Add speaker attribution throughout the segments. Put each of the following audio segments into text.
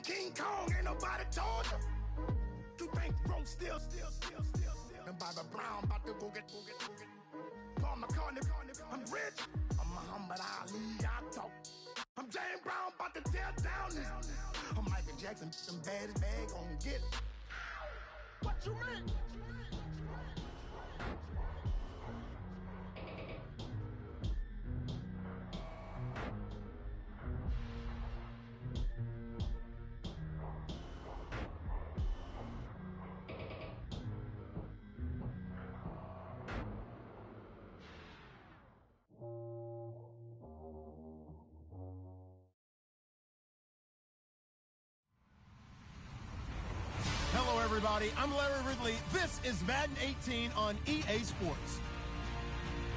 Speaker 1: King Kong, ain't nobody told you. You think from still. And Bobby Brown about to go get. Paul McCartney, I'm rich. I'm Muhammad Ali, I talk. I'm James Brown, about to tear down this. I'm Michael Jackson, some baddest bag gon' get it. What you mean?
Speaker 2: Hello, everybody. I'm Larry Ridley. This is Madden 18 on EA Sports.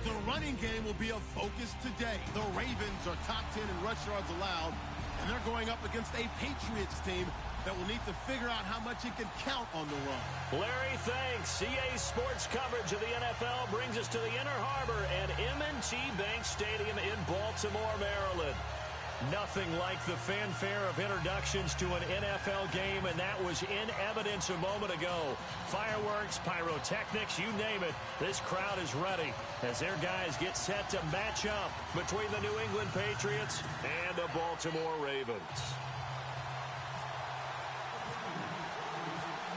Speaker 2: The running game will be a focus today. The Ravens are top 10 in rush yards allowed, and they're going up against a Patriots team that will need to figure out how much it can count on the run.
Speaker 3: Larry, thanks. EA Sports coverage of the NFL brings us to the Inner Harbor and M&T Bank Stadium in Baltimore, Maryland. Nothing like the fanfare of introductions to an NFL game, and that was in evidence a moment ago. Fireworks, pyrotechnics, you name it, this crowd is ready as their guys get set to match up between the New England Patriots and the Baltimore Ravens.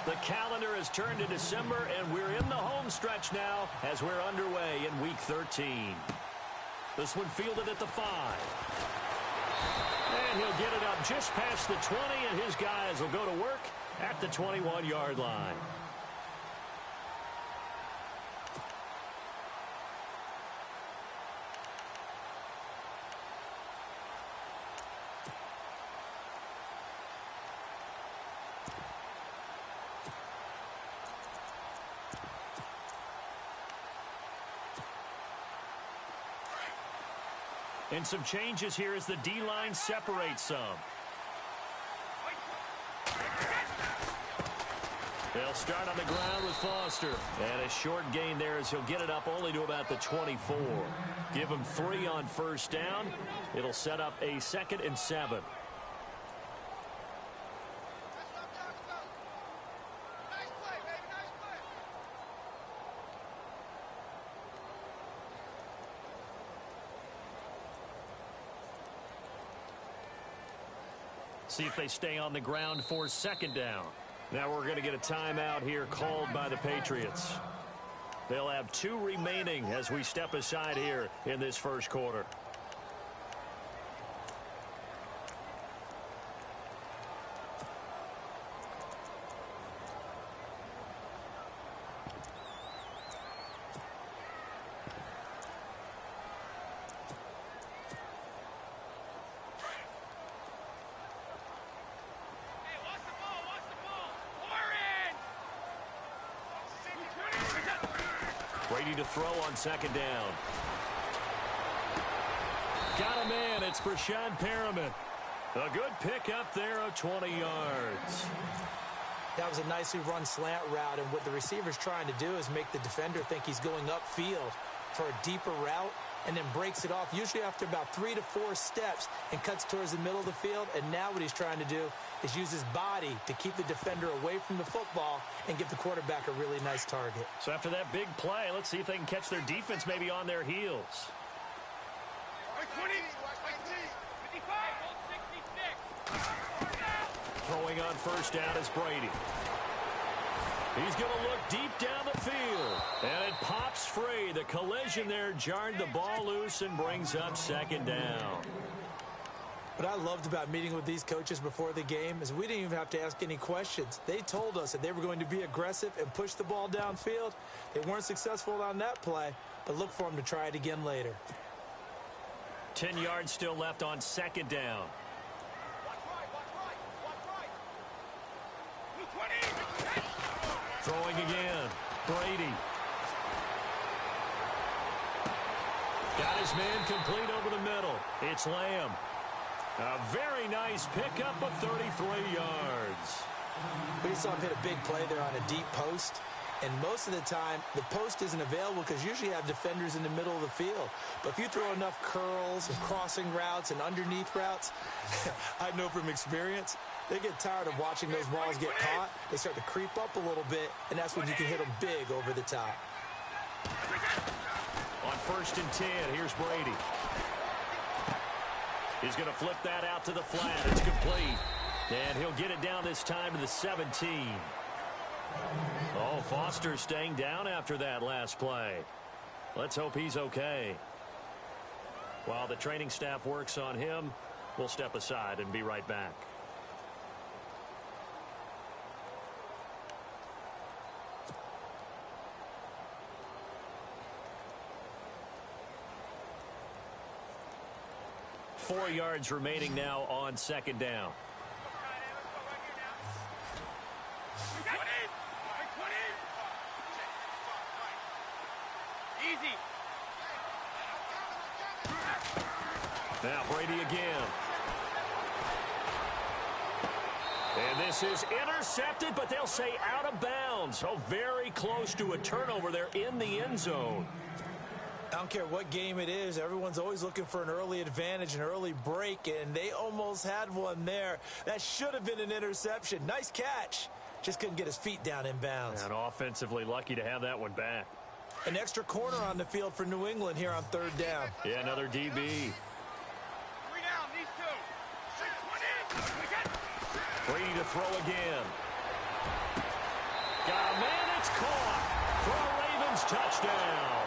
Speaker 3: The calendar has turned to December, and we're in the home stretch now as we're underway in Week 13. This one fielded at the 5. And he'll get it up just past the 20, and his guys will go to work at the 21-yard line. And some changes here as the D-line separates some. They'll start on the ground with Foster. And a short gain there as he'll get it up only to about the 24. Give him 3 on first down. It'll set up a 2nd and 7. See if they stay on the ground for 2nd down. Now we're going to get a timeout here called by the Patriots. They'll have 2 remaining as we step aside here in this first quarter. Ready to throw on 2nd down. Got him in. It's Brashad Perriman. A good pickup there of 20 yards.
Speaker 4: That was a nicely run slant route, and what the receiver's trying to do is make the defender think he's going upfield for a deeper route, and then breaks it off, usually after about 3 to 4 steps, and cuts towards the middle of the field. And now what he's trying to do is use his body to keep the defender away from the football and give the quarterback a really nice target.
Speaker 3: So after that big play, let's see if they can catch their defense maybe on their heels.
Speaker 5: 20, 55, 66.
Speaker 3: Throwing on first down is Brady. He's going to look deep down the field. And it pops free. The collision there jarred the ball loose and brings up 2nd down.
Speaker 4: What I loved about meeting with these coaches before the game is we didn't even have to ask any questions. They told us that they were going to be aggressive and push the ball downfield. They weren't successful on that play, but look for them to try it again later.
Speaker 3: 10 yards still left on 2nd down. Throwing again. Brady. Got his man complete over the middle. It's Lamb. A very nice pickup of 33 yards.
Speaker 4: We saw him hit a big play there on a deep post. And most of the time, the post isn't available because usually you have defenders in the middle of the field. But if you throw enough curls and crossing routes and underneath routes, I know from experience, they get tired of watching those balls get caught. They start to creep up a little bit, and that's when you can hit them big over the top.
Speaker 3: On 1st and 10, here's Brady. He's going to flip that out to the flat. It's complete. And he'll get it down this time to the 17. Oh, Foster staying down after that last play. Let's hope he's okay. While the training staff works on him, we'll step aside and be right back. Four yards remaining now on 2nd down.
Speaker 5: Easy.
Speaker 3: Now Brady again. And this is intercepted, but they'll say out of bounds. Oh, very close to a turnover there in the end zone.
Speaker 4: I don't care what game it is. Everyone's always looking for an early advantage, an early break, and they almost had one there. That should have been an interception. Nice catch. Just couldn't get his feet down in bounds.
Speaker 3: And offensively lucky to have that one back.
Speaker 4: An extra corner on the field for New England here on 3rd down.
Speaker 3: Yeah, another DB.
Speaker 5: 3 down, these two. 6-1 in.
Speaker 3: Brady to throw again. Got a man, it's caught for a Ravens touchdown.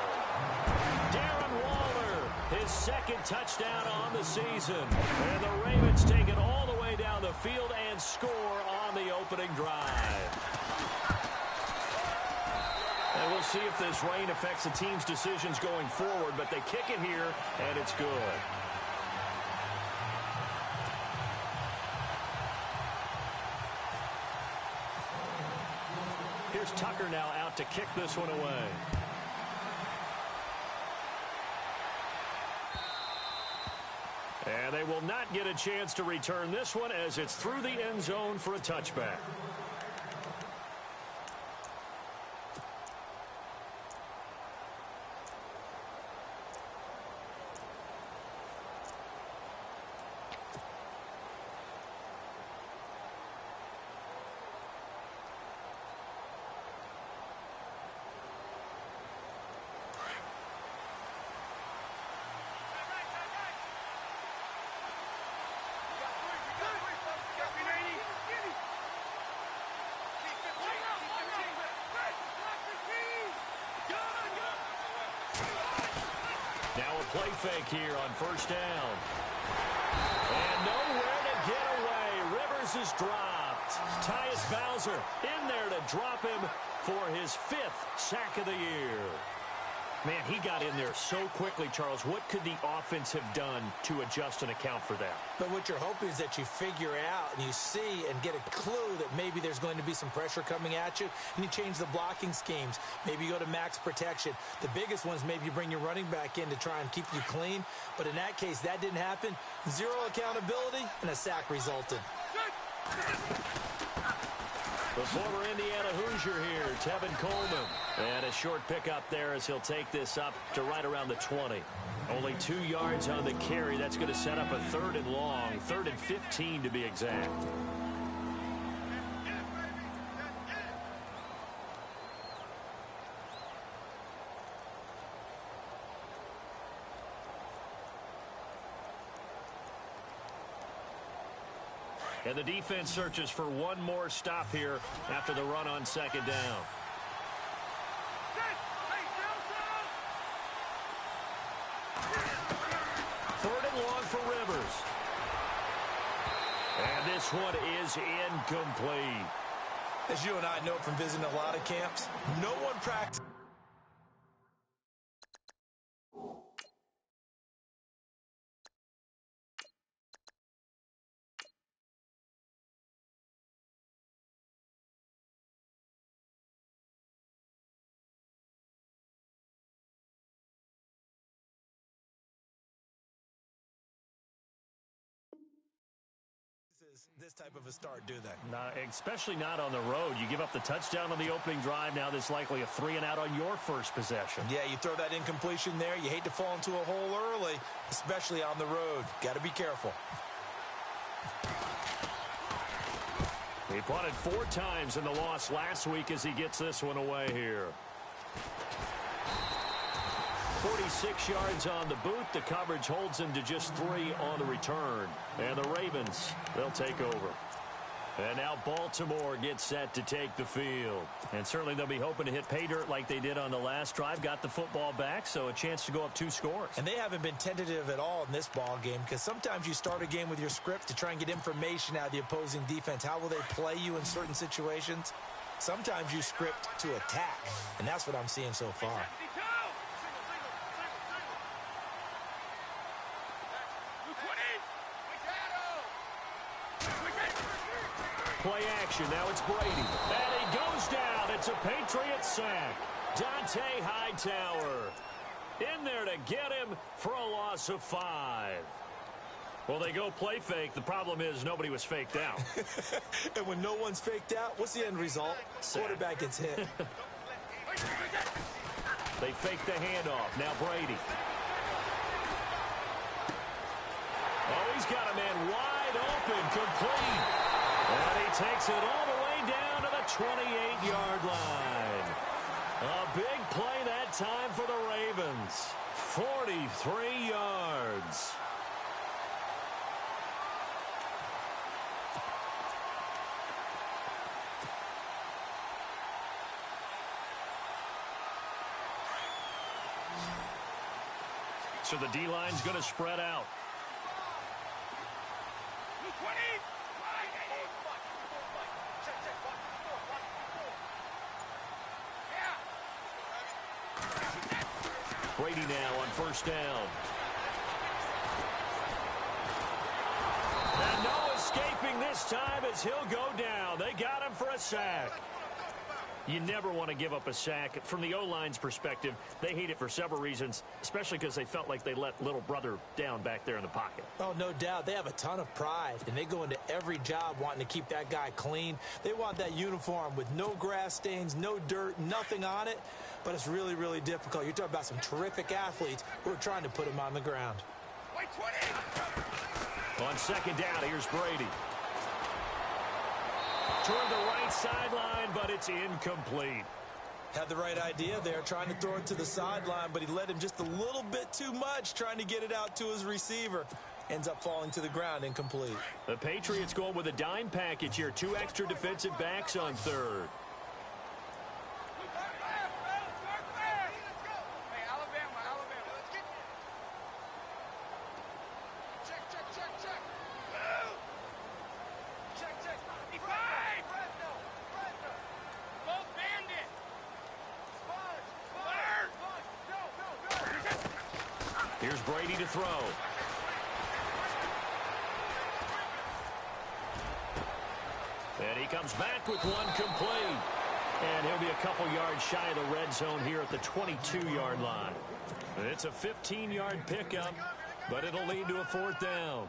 Speaker 3: Darren Waller, his 2nd touchdown on the season. And the Ravens take it all the way down the field and score on the opening drive. And we'll see if this rain affects the team's decisions going forward, but they kick it here, and it's good. Here's Tucker now out to kick this one away. And they will not get a chance to return this one as it's through the end zone for a touchback. Play fake here on 1st down. And nowhere to get away. Rivers is dropped. Tyus Bowser in there to drop him for his 5th sack of the year. Man, he got in there so quickly, Charles. What could the offense have done to adjust and account for that?
Speaker 4: But what you're hoping is that you figure out and you see and get a clue that maybe there's going to be some pressure coming at you, and you change the blocking schemes. Maybe you go to max protection. The biggest ones, maybe you bring your running back in to try and keep you clean. But in that case, that didn't happen. Zero accountability, and a sack resulted.
Speaker 3: The former Indiana Hoosier here, Tevin Coleman. And a short pickup there as he'll take this up to right around the 20. Only 2 yards on the carry. That's going to set up a 3rd and long, 3rd and 15 to be exact. And the defense searches for one more stop here after the run on 2nd down. Third and long for Rivers. And this one is incomplete.
Speaker 4: As you and I know from visiting a lot of camps, no one practices. this type of a start, do they?
Speaker 3: Not, especially not on the road. You give up the touchdown on the opening drive. Now there's likely a 3-and-out on your first possession.
Speaker 4: Yeah, you throw that incompletion there. You hate to fall into a hole early, especially on the road. Got to be careful.
Speaker 3: He punted 4 times in the loss last week as he gets this one away here. 46 yards on the boot. The coverage holds him to just 3 on the return. And the Ravens, they'll take over. And now Baltimore gets set to take the field. And certainly they'll be hoping to hit pay dirt like they did on the last drive. Got the football back, so a chance to go up 2 scores.
Speaker 4: And they haven't been tentative at all in this ball game, because sometimes you start a game with your script to try and get information out of the opposing defense. How will they play you in certain situations? Sometimes you script to attack, and that's what I'm seeing so far.
Speaker 3: Play action. Now it's Brady. And he goes down. It's a Patriot sack. Dante Hightower in there to get him for a loss of 5. Well, they go play fake. The problem is nobody was faked out.
Speaker 4: And when no one's faked out, what's the end result? Quarterback gets hit.
Speaker 3: They fake the handoff. Now Brady. Oh, he's got a man wide open, complete. And he takes it all the way down to the 28-yard line. A big play that time for the Ravens. 43 yards. So the D-line's going to spread out. Brady now on first down. And no escaping this time as he'll go down. They got him for a sack. You never want to give up a sack. From the O-line's perspective, they hate it for several reasons, especially because they felt like they let little brother down back there in the pocket.
Speaker 4: Oh, no doubt. They have a ton of pride, and they go into every job wanting to keep that guy clean. They want that uniform with no grass stains, no dirt, nothing on it, but it's really, really difficult. You're talking about some terrific athletes who are trying to put him on the ground.
Speaker 3: On second down, here's Brady. Toward the right sideline, but it's incomplete.
Speaker 4: Had the right idea there, trying to throw it to the sideline, but he led him just a little bit too much, trying to get it out to his receiver. Ends up falling to the ground, incomplete.
Speaker 3: The Patriots going with a dime package here. 2 extra defensive backs on third. Here's Brady to throw. And he comes back with one complete. And he'll be a couple yards shy of the red zone here at the 22-yard line. It's a 15-yard pickup, but it'll lead to a 4th down.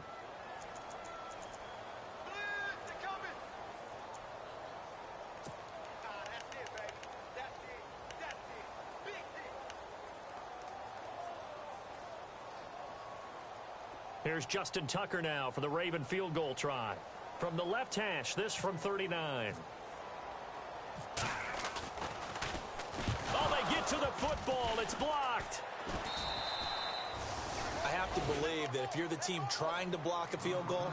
Speaker 3: Here's Justin Tucker now for the Raven field goal try. From the left hash, this from 39. Oh, they get to the football. It's blocked.
Speaker 4: I have to believe that if you're the team trying to block a field goal,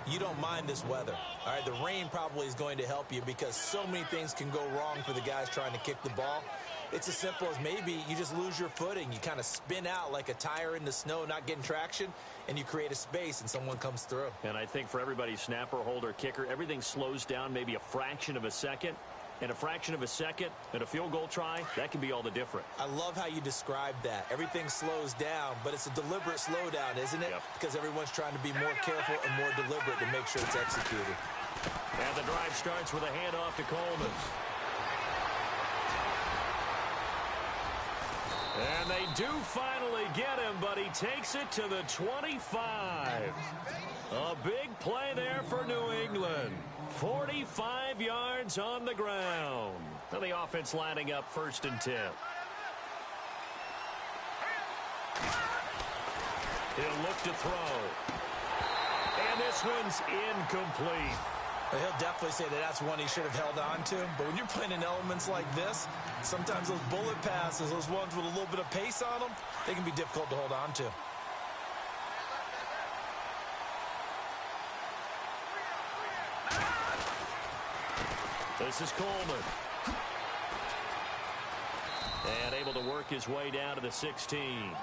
Speaker 4: you don't mind this weather. All right, the rain probably is going to help you because so many things can go wrong for the guys trying to kick the ball. It's as simple as maybe you just lose your footing. You kind of spin out like a tire in the snow, not getting traction, and you create a space and someone comes through.
Speaker 3: And I think for everybody, snapper, holder, kicker, everything slows down maybe a fraction of a second. And a fraction of a second and a field goal try, that can be all the difference.
Speaker 4: I love how you described that. Everything slows down, but it's a deliberate slowdown, isn't it?
Speaker 3: Yep.
Speaker 4: Because everyone's trying to be more careful and more deliberate to make sure it's executed.
Speaker 3: And the drive starts with a handoff to Coleman. And they do finally get him, but he takes it to the 25. A big play there for New England. 45 yards on the ground. And the offense lining up 1st and 10. He'll look to throw. And this one's incomplete.
Speaker 4: He'll definitely say that that's one he should have held on to. But when you're playing in elements like this, sometimes those bullet passes, those ones with a little bit of pace on them, they can be difficult to hold on to.
Speaker 3: This is Coleman. And able to work his way down to the 16.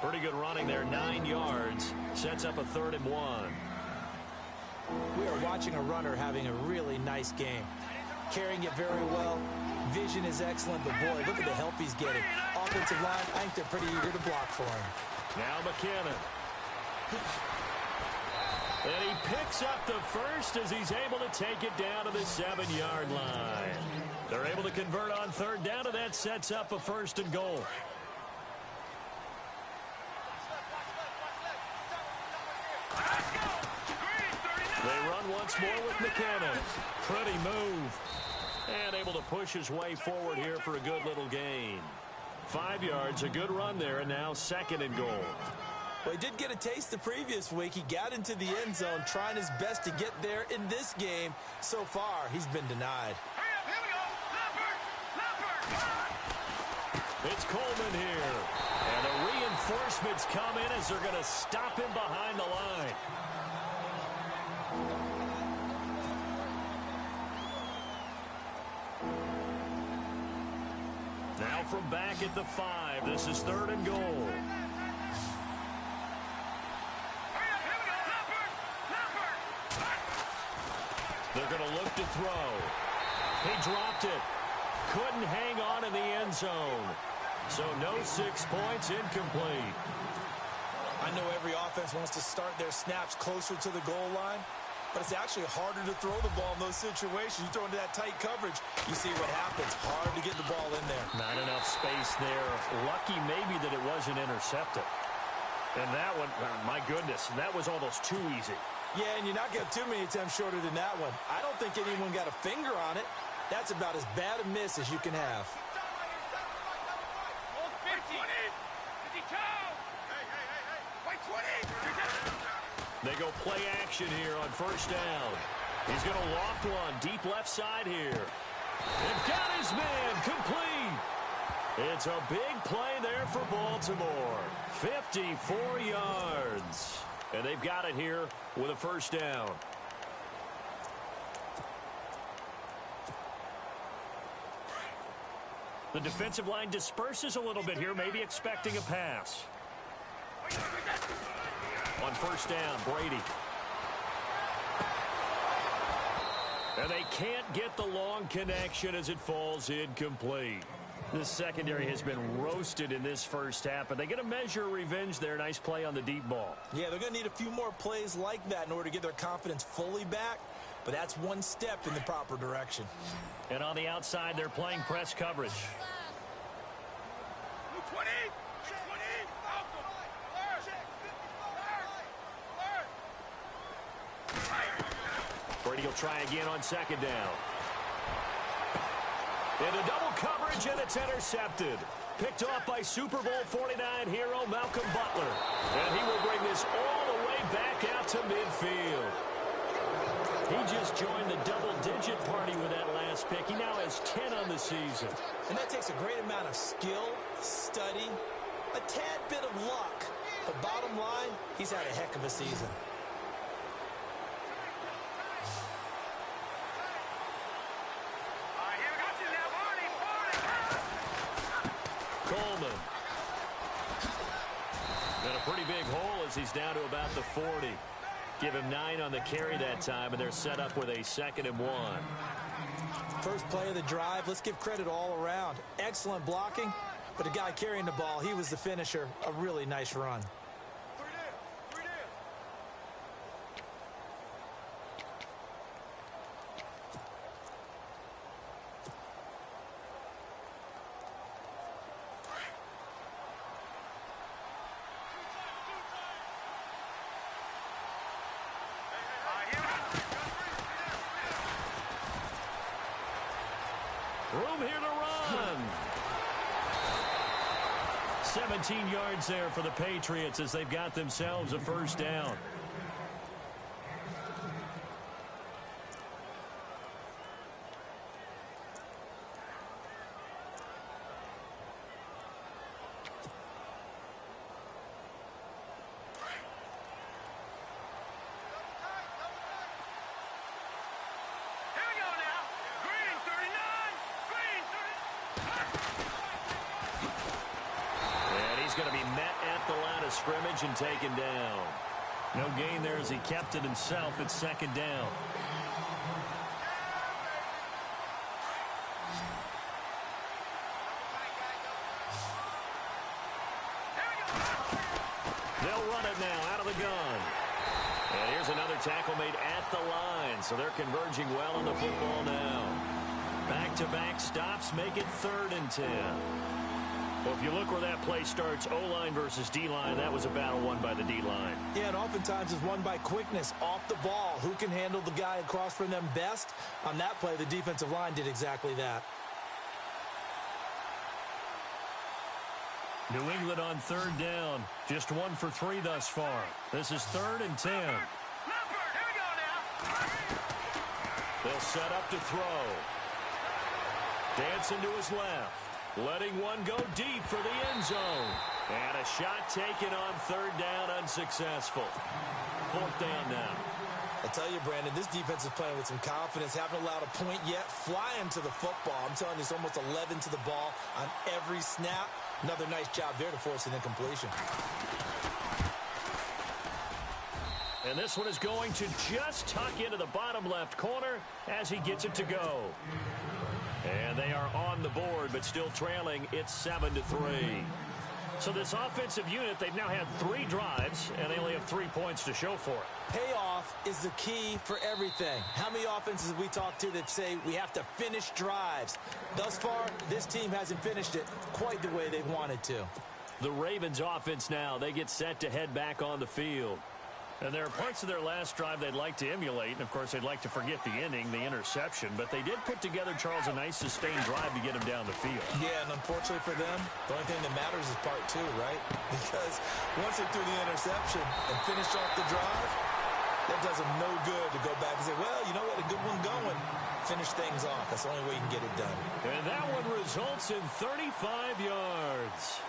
Speaker 3: Pretty good running there, 9 yards. Sets up a 3rd and 1.
Speaker 4: We are watching a runner having a really nice game. Carrying it very well. Vision is excellent, but boy, look at the help he's getting. Offensive line, I think they're pretty eager to block for him.
Speaker 3: Now McKinnon. And he picks up the first as he's able to take it down to the 7-yard line. They're able to convert on 3rd down, and that sets up a 1st and goal. They run once more with McKinnon. Pretty move. And able to push his way forward here for a good little gain. 5 yards, a good run there, and now 2nd and goal.
Speaker 4: Well, he did get a taste the previous week. He got into the end zone, trying his best to get there in this game. So far, he's been denied.
Speaker 3: It's Coleman here. And the reinforcements come in as they're going to stop him behind the line. Now from back at the 5, this is 3rd and goal. They're going to look to throw. He dropped it. Couldn't hang on in the end zone. So no 6 points, incomplete.
Speaker 4: I know every offense wants to start their snaps closer to the goal line, but it's actually harder to throw the ball in those situations. You throw into that tight coverage, you see what happens. Hard to get the ball in there.
Speaker 3: Not enough space there. Lucky maybe that it wasn't intercepted. And that one, my goodness, that was almost too easy.
Speaker 4: Yeah, and you're not getting too many attempts shorter than that one. I don't think anyone got a finger on it. That's about as bad a miss as you can have.
Speaker 3: They go play action here on 1st down. He's going to loft one deep left side here. And got his man complete. It's a big play there for Baltimore. 54 yards. And they've got it here with a 1st down. The defensive line disperses a little bit here, maybe expecting a pass. On 1st down, Brady. And they can't get the long connection as it falls incomplete. The secondary has been roasted in this 1st half, but they get a measure of revenge there. Nice play on the deep ball.
Speaker 4: Yeah, they're going to need a few more plays like that in order to get their confidence fully back, but that's one step in the proper direction.
Speaker 3: And on the outside, they're playing press coverage.
Speaker 5: 20!
Speaker 3: Brady will try again on 2nd down. Into double coverage, and it's intercepted. Picked off by Super Bowl 49 hero Malcolm Butler. And he will bring this all the way back out to midfield. He just joined the double-digit party with that last pick. He now has 10 on the season.
Speaker 4: And that takes a great amount of skill, study, a tad bit of luck. But bottom line, he's had a heck of a season.
Speaker 3: Coleman. Got a pretty big hole as he's down to about the 40. Give him 9 on the carry that time, and they're set up with a 2nd and 1.
Speaker 4: First play of the drive, let's give credit all around. Excellent blocking, but the guy carrying the ball, he was the finisher. A really nice run.
Speaker 3: Room here to run. 17 yards there for the Patriots as they've got themselves a first down. Scrimmage and taken down. No gain there as he kept it himself. It's second down. They'll run it now out of the gun. And here's another tackle made at the line. So they're converging well on the football now. Back-to-back stops make it 3rd and 10. Well, if you look where that play starts, O-line versus D-line, that was a battle won by the D-line.
Speaker 4: Yeah, and oftentimes it's won by quickness off the ball. Who can handle the guy across from them best? On that play, the defensive line did exactly that.
Speaker 3: New England on 3rd down. Just 1 for 3 thus far. This is 3rd and 10. They'll set up to throw. Dancing to his left. Letting one go deep for the end zone. And a shot taken on 3rd down, unsuccessful. 4th down now.
Speaker 4: I tell you, Brandon, this defense is playing with some confidence. Haven't allowed a point yet. Flying to the football. I'm telling you, it's almost 11 to the ball on every snap. Another nice job there to force an incompletion.
Speaker 3: And this one is going to just tuck into the bottom left corner as he gets it to go. And they are on the board, but still trailing. It's 7-3. So this offensive unit, they've now had 3 drives, and they only have 3 points to show for it.
Speaker 4: Payoff is the key for everything. How many offenses have we talked to that say we have to finish drives? Thus far, this team hasn't finished it quite the way they wanted to.
Speaker 3: The Ravens offense now, they get set to head back on the field. And there are parts of their last drive they'd like to emulate. And, of course, they'd like to forget the inning, the interception. But they did put together, Charles, a nice sustained drive to get him down the field.
Speaker 4: Yeah, and unfortunately for them, the only thing that matters is part 2, right? Because once they threw the interception and finished off the drive, that does them no good to go back and say, well, you know what, a good one going. Finish things off. That's the only way you can get it done.
Speaker 3: And that one results in 35 yards.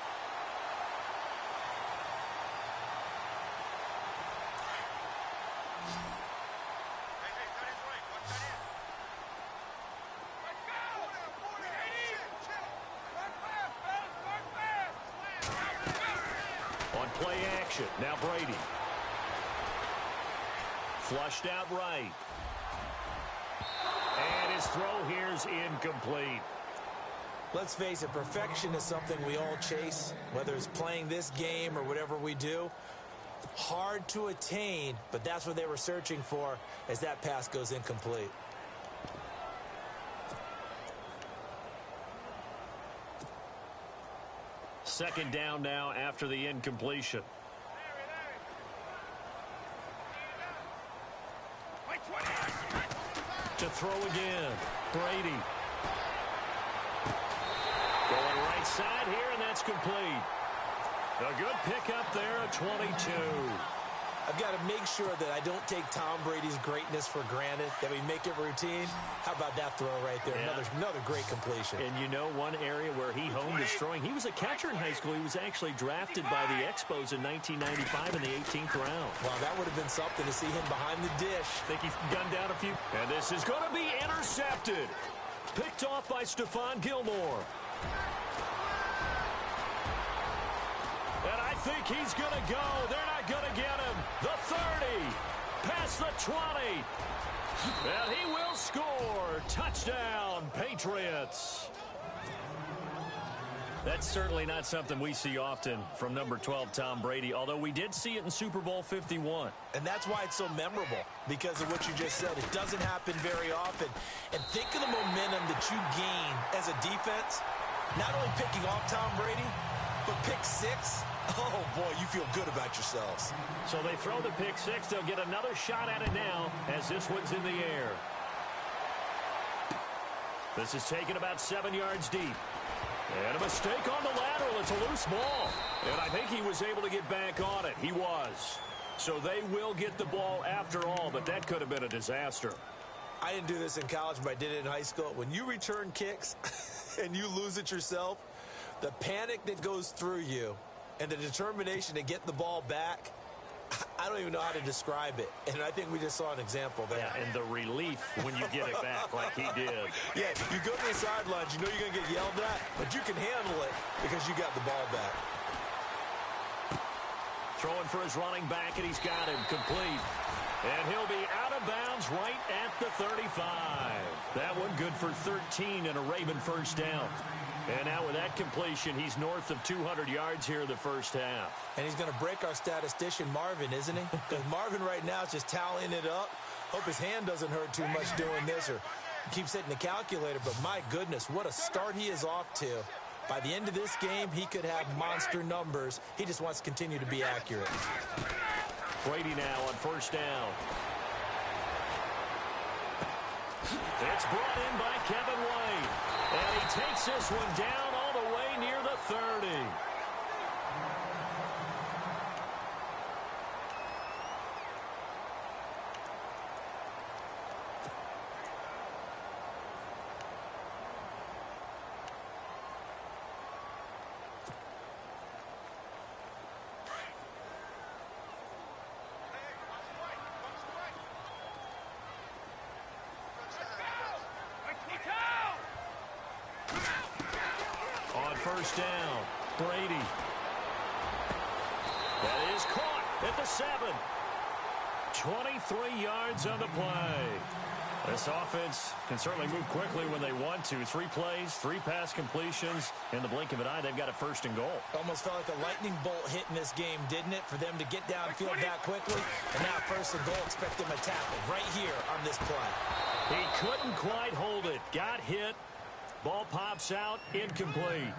Speaker 3: Play action. Now Brady. Flushed out right. And his throw here's incomplete.
Speaker 4: Let's face it, perfection is something we all chase, whether it's playing this game or whatever we do. Hard to attain, but that's what they were searching for as that pass goes incomplete.
Speaker 3: Second down now after the incompletion. To throw again. Brady. Going right side here, and that's complete. A good pickup there at 22.
Speaker 4: I've got to make sure that I don't take Tom Brady's greatness for granted, that we make it routine. How about that throw right there?
Speaker 3: Yeah.
Speaker 4: Another great completion.
Speaker 3: And you know one area where he honed his throwing, he was a catcher in high school. He was actually drafted by the Expos in 1995 in the 18th round.
Speaker 4: Wow, that would have been something to see him behind the dish.
Speaker 3: I think he's gunned down a few. And this is going to be intercepted. Picked off by Stephon Gilmore. And I think he's going to go. They're not going to get him. The 30. Past the 20. And he will score. Touchdown, Patriots. That's certainly not something we see often from number 12, Tom Brady, although we did see it in Super Bowl 51.
Speaker 4: And that's why it's so memorable, because of what you just said. It doesn't happen very often. And think of the momentum that you gain as a defense, not only picking off Tom Brady, but pick 6. Oh, boy, you feel good about yourselves.
Speaker 3: So they throw the pick 6. They'll get another shot at it now as this one's in the air. This is taken about 7 yards deep. And a mistake on the lateral. It's a loose ball. And I think he was able to get back on it. He was. So they will get the ball after all, but that could have been a disaster.
Speaker 4: I didn't do this in college, but I did it in high school. When you return kicks and you lose it yourself, the panic that goes through you and the determination to get the ball back, I don't even know how to describe it. And I think we just saw an example there.
Speaker 3: Yeah, and the relief when you get it back like he did.
Speaker 4: Yeah, you go to the sidelines, you know you're going to get yelled at, but you can handle it because you got the ball back.
Speaker 3: Throwing for his running back, and he's got him complete. And he'll be out of bounds right at the 35. That one good for 13 and a Raven first down. And now with that completion, he's north of 200 yards here in the first half.
Speaker 4: And he's going to break our statistician, Marvin, isn't he? Because Marvin right now is just tallying it up. Hope his hand doesn't hurt too much doing this or keeps hitting the calculator. But my goodness, what a start he is off to. By the end of this game, he could have monster numbers. He just wants to continue to be accurate.
Speaker 3: Brady now on first down. It's brought in by Kevin White. And he takes this one down all the way near the 30. First down, Brady. That is caught at the 7. 23 yards on the play. This offense can certainly move quickly when they want to. 3 plays, 3 pass completions. In the blink of an eye, they've got a first and goal.
Speaker 4: Almost felt like a lightning bolt hit in this game, didn't it? For them to get downfield that quickly. And now first and goal, expect them to tackle right here on this play.
Speaker 3: He couldn't quite hold it. Got hit. Ball pops out, incomplete.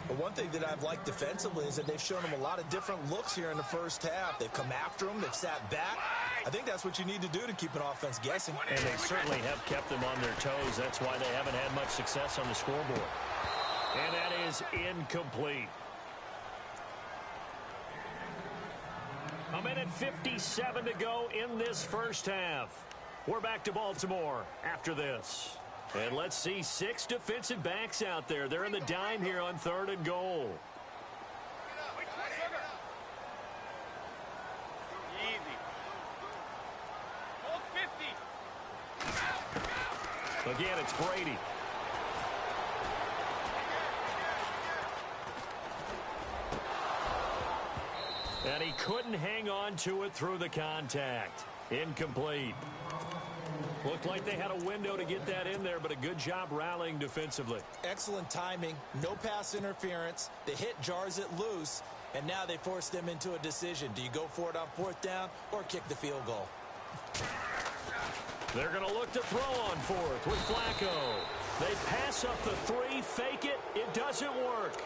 Speaker 4: But one thing that I've liked defensively is that they've shown him a lot of different looks here in the first half. They've come after him. They've sat back. I think that's what you need to do to keep an offense guessing.
Speaker 3: And they certainly have kept them on their toes. That's why they haven't had much success on the scoreboard. And that is incomplete. A minute 57 to go in this first half. We're back to Baltimore after this. And let's see 6 defensive backs out there. They're in the dime here on 3rd and goal.
Speaker 5: Easy. Hold 50.
Speaker 3: Again, it's Brady. And he couldn't hang on to it through the contact. Incomplete. Looked like they had a window to get that in there, but a good job rallying defensively.
Speaker 4: Excellent timing, no pass interference. The hit jars it loose, and now they force them into a decision. Do you go for it on 4th down or kick the field goal?
Speaker 3: They're going to look to throw on 4th with Flacco. They pass up the 3, fake it. It doesn't work.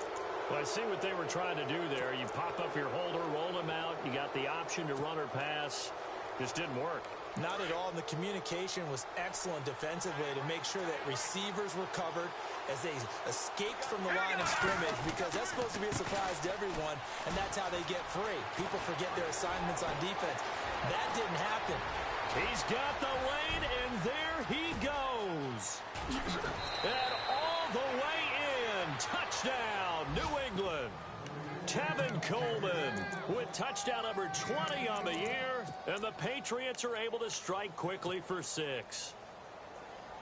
Speaker 3: Well, I see what they were trying to do there. You pop up your holder, roll him out. You got the option to run or pass. Just didn't work.
Speaker 4: Not at all, and the communication was excellent defensively to make sure that receivers were covered as they escaped from the line of scrimmage, because that's supposed to be a surprise to everyone, and that's how they get free. People forget their assignments on defense. That didn't happen.
Speaker 3: He's got the lane, and there he goes. And all the way in. Touchdown, New England. Tevin Coleman with touchdown number 20 on the year, and the Patriots are able to strike quickly for 6.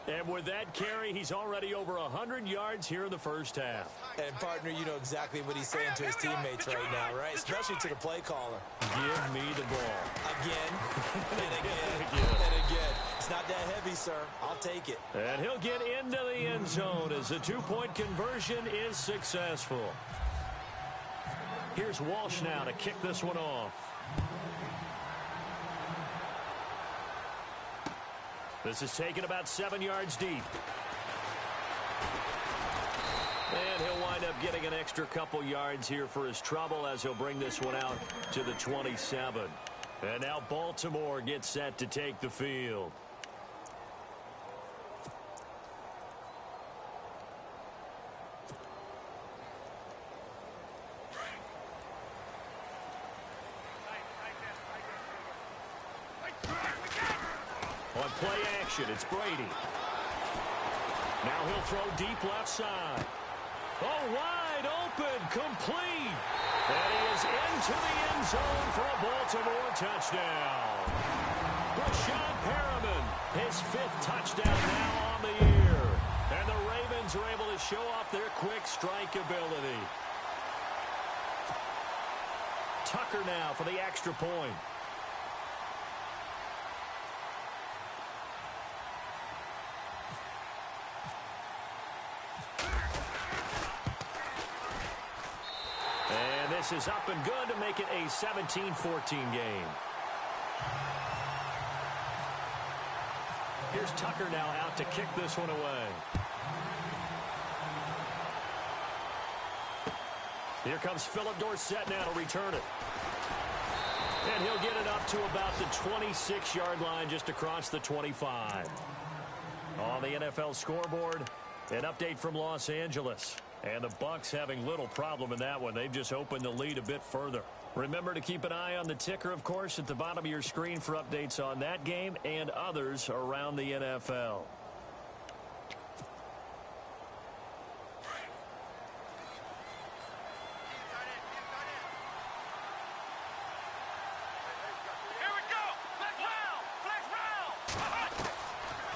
Speaker 3: And with that carry, he's already over 100 yards here in the first half.
Speaker 4: And, partner, you know exactly what he's saying to his teammates right now, right? Especially to the play caller.
Speaker 3: Give me the ball.
Speaker 4: Again, and again, and again. It's not that heavy, sir. I'll take it.
Speaker 3: And he'll get into the end zone as the 2-point conversion is successful. Here's Walsh now to kick this one off. This is taken about 7 yards deep. And he'll wind up getting an extra couple yards here for his trouble as he'll bring this one out to the 27. And now Baltimore gets set to take the field. play action. It's Brady. Now he'll throw deep left side. Oh, wide open, complete. And he is into the end zone for a Baltimore touchdown. Brashad Perriman, his 5th touchdown now on the year. And the Ravens are able to show off their quick strike ability. Tucker now for the extra point. And this is up and good to make it a 17-14 game. Here's Tucker now out to kick this one away. Here comes Philip Dorsett now to return it. And he'll get it up to about the 26-yard line just across the 25. On the NFL scoreboard, an update from Los Angeles. And the Bucs having little problem in that one. They've just opened the lead a bit further. Remember to keep an eye on the ticker, of course, at the bottom of your screen for updates on that game and others around the NFL.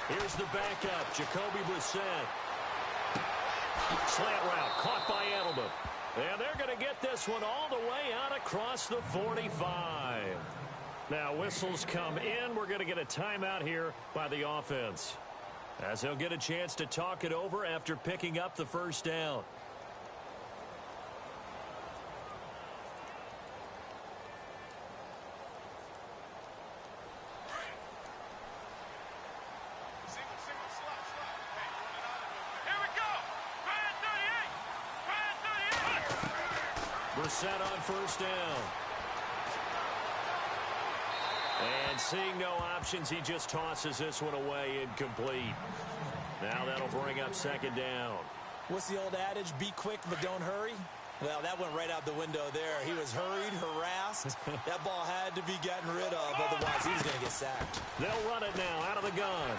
Speaker 3: Here's the backup, Jacoby Brissett. Slant route, caught by Edelman. And they're going to get this one all the way out across the 45. Now, whistles come in. We're going to get a timeout here by the offense, as he'll get a chance to talk it over after picking up the first down. Brissett on first down. And seeing no options, he just tosses this one away incomplete. Now that'll bring up second down.
Speaker 4: What's the old adage? Be quick, but don't hurry. Well, that went right out the window there. He was hurried, harassed. That ball had to be gotten rid of, otherwise he was going to get sacked.
Speaker 3: They'll run it now out of the gun.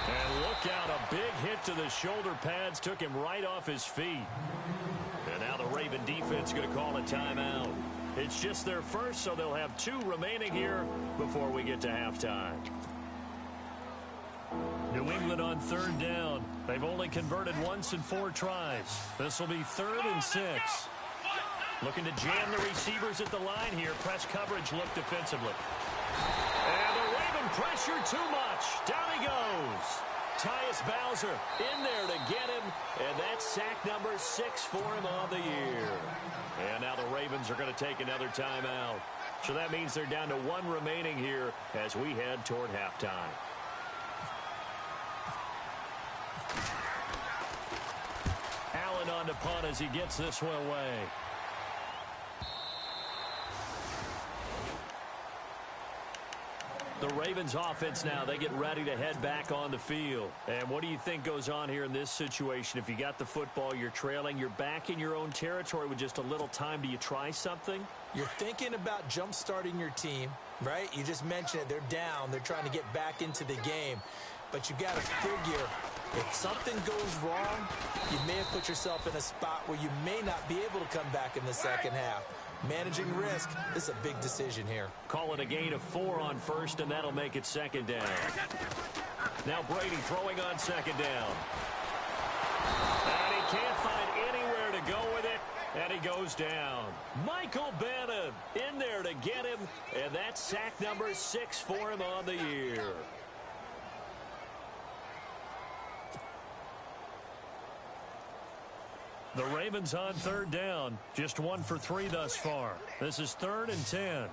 Speaker 3: And look out, a big hit to the shoulder pads took him right off his feet. And now the Raven defense going to call a timeout. It's just their first, so they'll have 2 remaining here before we get to halftime. New England on third down. They've only converted once in 4 tries. This will be 3rd and 6. Looking to jam the receivers at the line here. Press coverage look defensively. And the Raven pressure too much. Down he goes. Tyus Bowser in there to get him, and that's sack number 6 for him on the year. And now the Ravens are going to take another timeout. So that means they're down to 1 remaining here as we head toward halftime. Allen on to punt as he gets this one away. The Ravens offense now, they get ready to head back on the field. And what do you think goes on here in this situation? If you got the football, you're trailing, you're back in your own territory with just a little time. Do you try something?
Speaker 4: You're thinking about jump-starting your team, right? You just mentioned it. They're down. They're trying to get back into the game. But you got to figure, if something goes wrong, you may have put yourself in a spot where you may not be able to come back in the second half. Managing risk, this is a big decision here.
Speaker 3: Call it a gain of 4 on first, and that'll make it second down. Now Brady throwing on second down. And he can't find anywhere to go with it, and he goes down. Michael Bannon in there to get him, and that's sack number 6 for him on the year. The Ravens on third down. Just 1 for 3 thus far. This is 3rd and 10.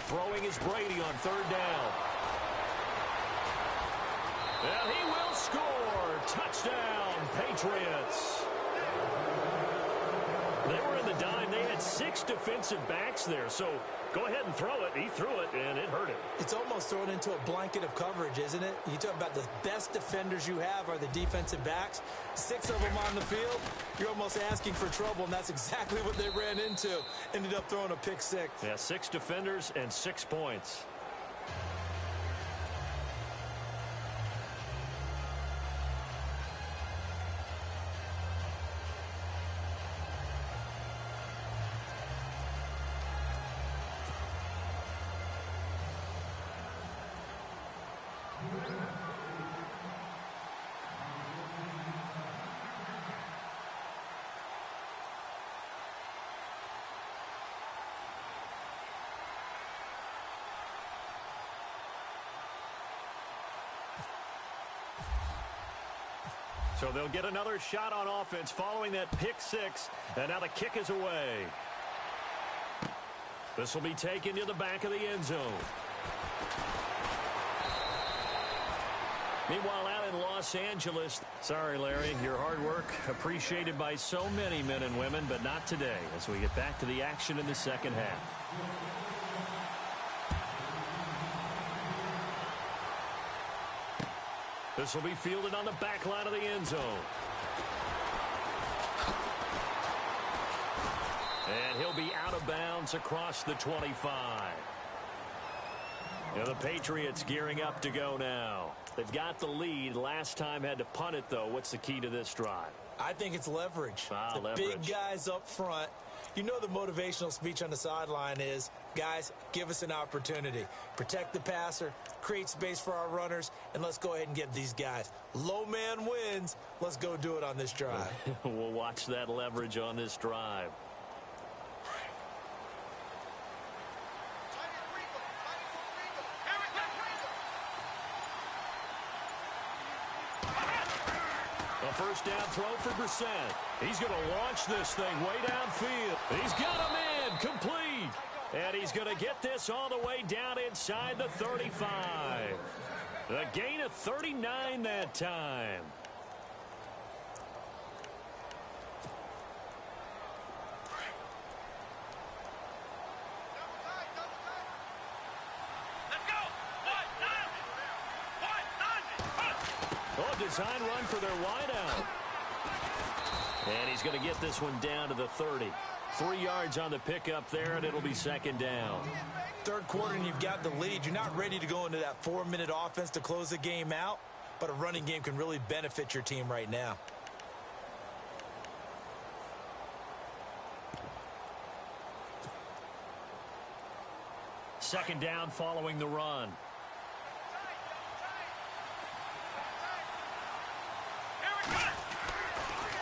Speaker 3: Throwing is Brady on third down. And he will score. Touchdown, Patriots. They were in the dime. They had 6 defensive backs there. So go ahead and throw it. He threw it, and it hurt him.
Speaker 4: It's almost thrown into a blanket of coverage, isn't it? You talk about the best defenders you have are the defensive backs. 6 of them on the field. You're almost asking for trouble, and that's exactly what they ran into. Ended up throwing a pick 6.
Speaker 3: Yeah, 6 defenders and 6 points. So they'll get another shot on offense following that pick six, and now the kick is away. This will be taken to the back of the end zone. Meanwhile, out in Los Angeles, sorry, Larry, your hard work appreciated by so many men and women, but not today as we get back to the action in the second half. This will be fielded on the back line of the end zone. And he'll be out of bounds across the 25. Now the Patriots gearing up to go now. They've got the lead. Last time had to punt it, though. What's the key to this drive?
Speaker 4: I think it's leverage. The
Speaker 3: leverage.
Speaker 4: Big guys up front. You know the motivational speech on the sideline is, guys, give us an opportunity. Protect the passer, create space for our runners, and let's go ahead and get these guys. Low man wins. Let's go do it on this drive.
Speaker 3: We'll watch that leverage on this drive. A first down throw for Brissett. He's going to launch this thing way downfield. He's got him in, complete. And he's going to get this all the way down inside the 35. A gain of 39 that time. Design run for their wideout. And he's going to get this one down to the 30. 3 yards on the pickup there, and it'll be second down.
Speaker 4: Third quarter, and you've got the lead. You're not ready to go into that 4-minute offense to close the game out, but a running game can really benefit your team right now.
Speaker 3: Second down following the run.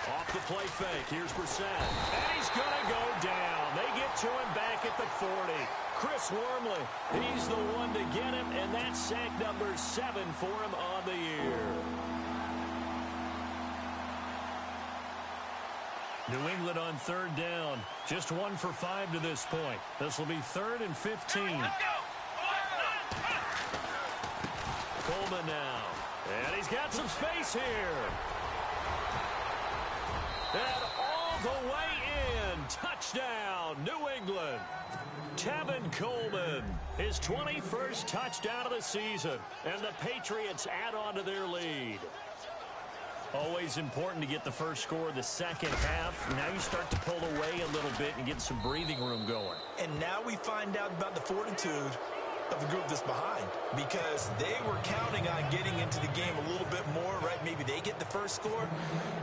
Speaker 3: Off the play fake. Here's Brissett. And he's going to go down. They get to him back at the 40. Chris Wormley, he's the one to get him, and that's sack number 7 for him on the year. New England on third down. Just 1 for 5 to this point. This will be 3rd and 15. Coleman now. And he's got some space here. And all the way in. Touchdown, New England. Tevin Coleman, his 21st touchdown of the season. And the Patriots add on to their lead. Always important to get the first score of the second half. Now you start to pull away a little bit and get some breathing room going.
Speaker 4: And now we find out about the fortitude of the group that's behind, because they were counting on getting into the game a little bit more, right? Maybe they get the first score.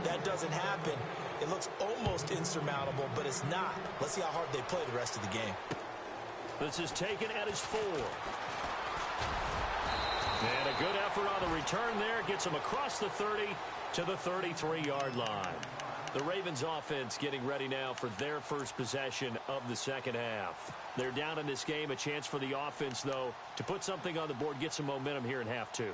Speaker 4: That doesn't happen. It looks almost insurmountable, but it's not. Let's see how hard they play the rest of the game.
Speaker 3: This is taken at his 4. And a good effort on the return there. Gets him across the 30 to the 33-yard line. The Ravens offense getting ready now for their first possession of the second half. They're down in this game. A chance for the offense, though, to put something on the board, get some momentum here in half 2.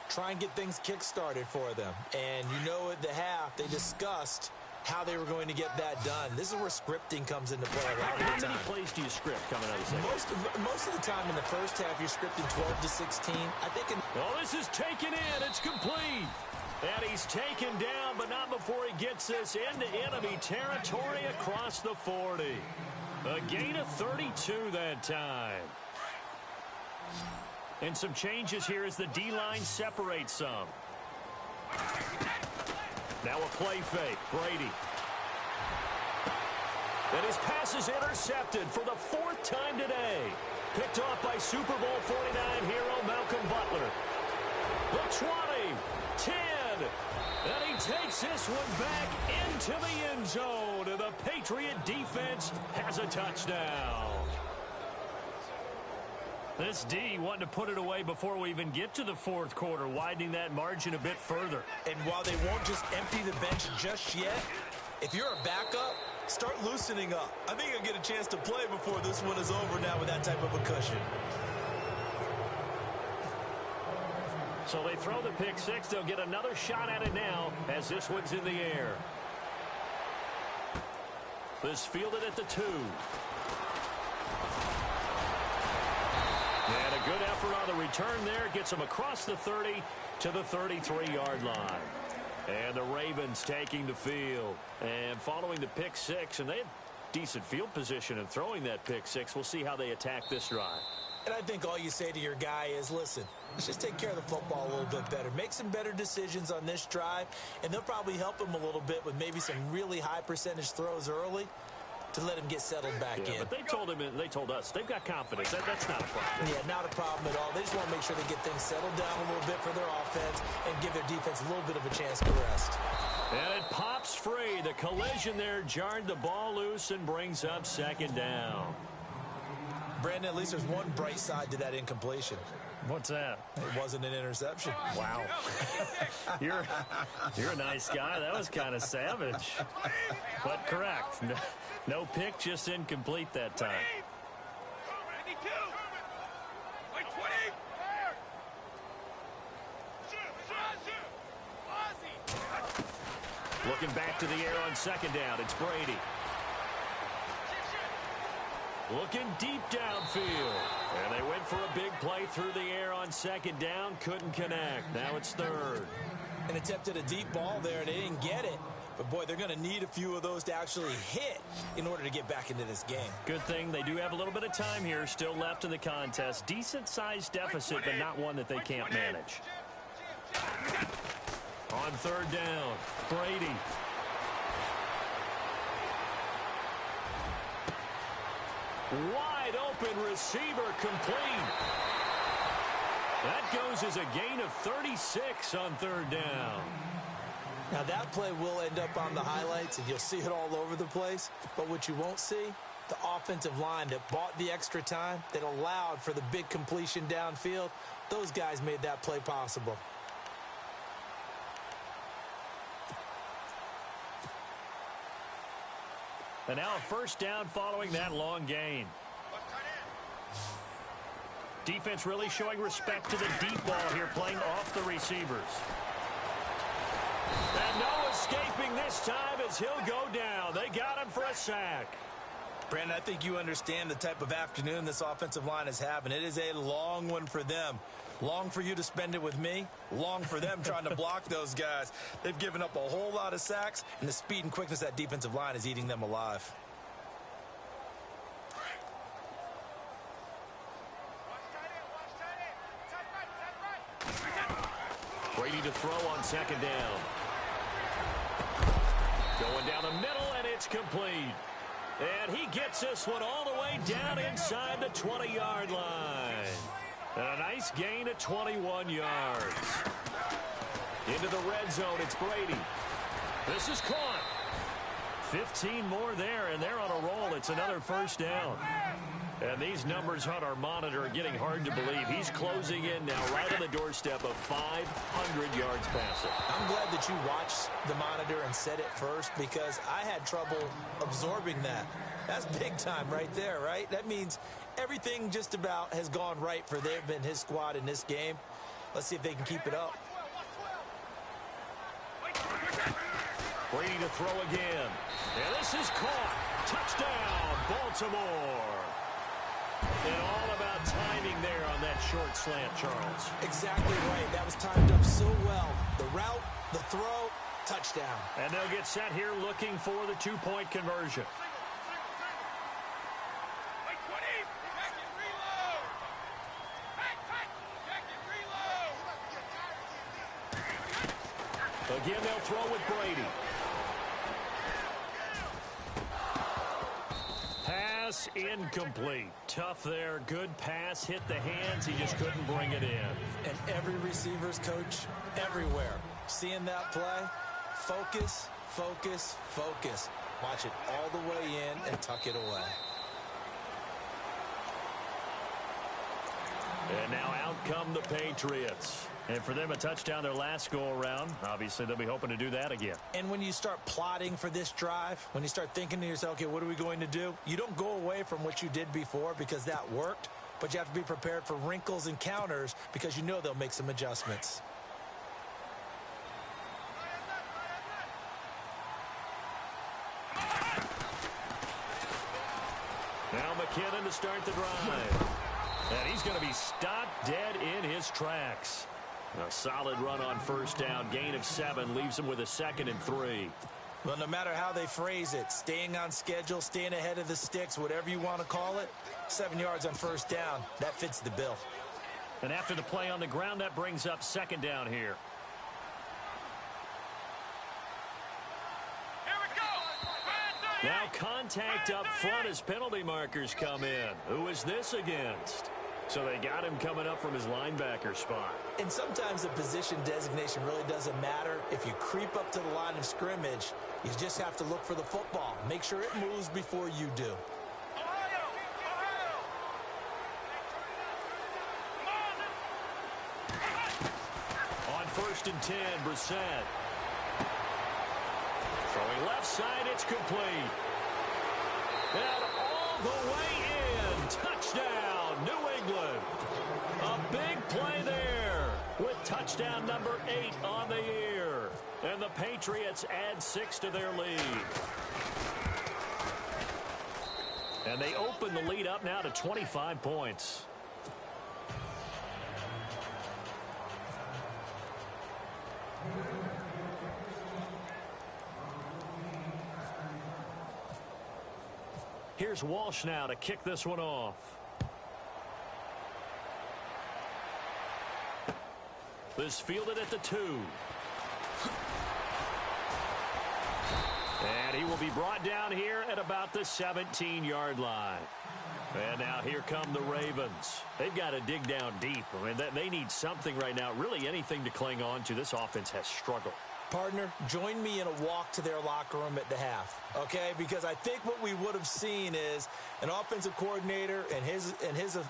Speaker 4: Try and get things kick-started for them. And you know at the half, they discussed how they were going to get that done. This is where scripting comes into play.
Speaker 3: How many plays do you script coming out of the second?
Speaker 4: Most of the time in the first half, you're scripting 12 to 16. I think.
Speaker 3: Oh, this is taken in. It's complete. And he's taken down, but not before he gets this into enemy territory across the 40. A gain of 32 that time. And some changes here as the D-line separates some. Now a play fake. Brady. And his pass is intercepted for the 4th time today. Picked off by Super Bowl 49 hero Malcolm Butler. The 20, 10, and he takes this one back into the end zone. And the Patriot defense has a touchdown. This D wanting to put it away before we even get to the fourth quarter, widening that margin a bit further.
Speaker 4: And while they won't just empty the bench just yet, if you're a backup, start loosening up. I think you'll get a chance to play before this one is over now with that type of a cushion.
Speaker 3: So they throw the pick six. They'll get another shot at it now as this one's in the air. This fielded at the 2. And a good effort on the return there. Gets them across the 30 to the 33-yard line. And the Ravens taking the field. And following the pick six, and they had decent field position in throwing that pick six. We'll see how they attack this drive.
Speaker 4: And I think all you say to your guy is, listen, let's just take care of the football a little bit better. Make some better decisions on this drive, and they'll probably help him a little bit with maybe some really high percentage throws early to let him get settled back in.
Speaker 3: But they told us they've got confidence. That's not a problem.
Speaker 4: Yeah, not a problem at all. They just want to make sure they get things settled down a little bit for their offense and give their defense a little bit of a chance to rest.
Speaker 3: And it pops free. The collision there jarred the ball loose and brings up second down.
Speaker 4: Brandon, at least there's one bright side to that incompletion.
Speaker 3: What's that?
Speaker 4: It wasn't an interception.
Speaker 3: Wow. You're a nice guy. That was kind of savage. But correct. No pick, just incomplete that time. Looking back to the air on second down. It's Brady. Looking deep downfield. And they went for a big play through the air on second down. Couldn't connect. Now it's third.
Speaker 4: And attempted a deep ball there, and they didn't get it. But, boy, they're going to need a few of those to actually hit in order to get back into this game.
Speaker 3: Good thing they do have a little bit of time here still left in the contest. Decent-sized deficit, but not one that they can't manage. On third down, Brady. Wide open receiver complete. That goes as a gain of 36 on third down.
Speaker 4: Now, that play will end up on the highlights, and you'll see it all over the place. But what you won't see, the offensive line that bought the extra time, that allowed for the big completion downfield, those guys made that play possible.
Speaker 3: And now a first down following that long gain. Defense really showing respect to the deep ball here, playing off the receivers. And no escaping this time as he'll go down. They got him for a sack.
Speaker 4: Brandon, I think you understand the type of afternoon this offensive line is having. It is a long one for them. Long for you to spend it with me. Long for them trying to block those guys. They've given up a whole lot of sacks, and the speed and quickness of that defensive line is eating them alive.
Speaker 3: Brady to throw on second down. Going down the middle, and it's complete. And he gets this one all the way down inside the 20-yard line. And a nice gain of 21 yards. Into the red zone, it's Brady. This is caught. 15 more there, and they're on a roll. It's another first down. And these numbers on our monitor are getting hard to believe. He's closing in now, right on the doorstep of 500 yards passing.
Speaker 4: I'm glad that you watched the monitor and said it first, because I had trouble absorbing that. That's big time right there, right? That means everything just about has gone right for them and his squad in this game. Let's see if they can keep it up.
Speaker 3: Brady to throw again. And this is caught. Touchdown, Baltimore. And all about timing there on that short slant, Charles.
Speaker 4: Exactly right. That was timed up so well. The route, the throw, touchdown.
Speaker 3: And they'll get set here looking for the two-point conversion. Again, they'll throw with Brady. Pass incomplete. Tough there. Good pass. Hit the hands. He just couldn't bring it in.
Speaker 4: And every receiver's coach everywhere, seeing that play, focus, focus, focus. Watch it all the way in and tuck it away.
Speaker 3: And now out come the Patriots. And for them, a touchdown their last go-around. Obviously, they'll be hoping to do that again.
Speaker 4: And when you start plotting for this drive, when you start thinking to yourself, okay, what are we going to do? You don't go away from what you did before because that worked, but you have to be prepared for wrinkles and counters because you know they'll make some adjustments.
Speaker 3: Now McKinnon to start the drive. And he's going to be stopped dead in his tracks. A solid run on first down. Gain of 7 leaves him with a 2nd and 3.
Speaker 4: Well, no matter how they phrase it, staying on schedule, staying ahead of the sticks, whatever you want to call it, 7 yards on first down, that fits the bill.
Speaker 3: And after the play on the ground, that brings up 2nd down here. Now contact up front as penalty markers come in. Who is this against? So they got him coming up from his linebacker spot.
Speaker 4: And sometimes the position designation really doesn't matter. If you creep up to the line of scrimmage, you just have to look for the football. Make sure it moves before you do.
Speaker 3: On 1st and 10, Brissett. Throwing left side, it's complete. And all the way in. Touchdown, New England. A big play there with touchdown number 8 on the year. And the Patriots add 6 to their lead. And they open the lead up now to 25 points. Here's Walsh now to kick this one off. This fielded at the 2. And he will be brought down here at about the 17-yard line. And now here come the Ravens. They've got to dig down deep. I mean, they need something right now, really anything to cling on to. This offense has struggled.
Speaker 4: Partner, join me in a walk to their locker room at the half, okay? Because I think what we would have seen is an offensive coordinator and his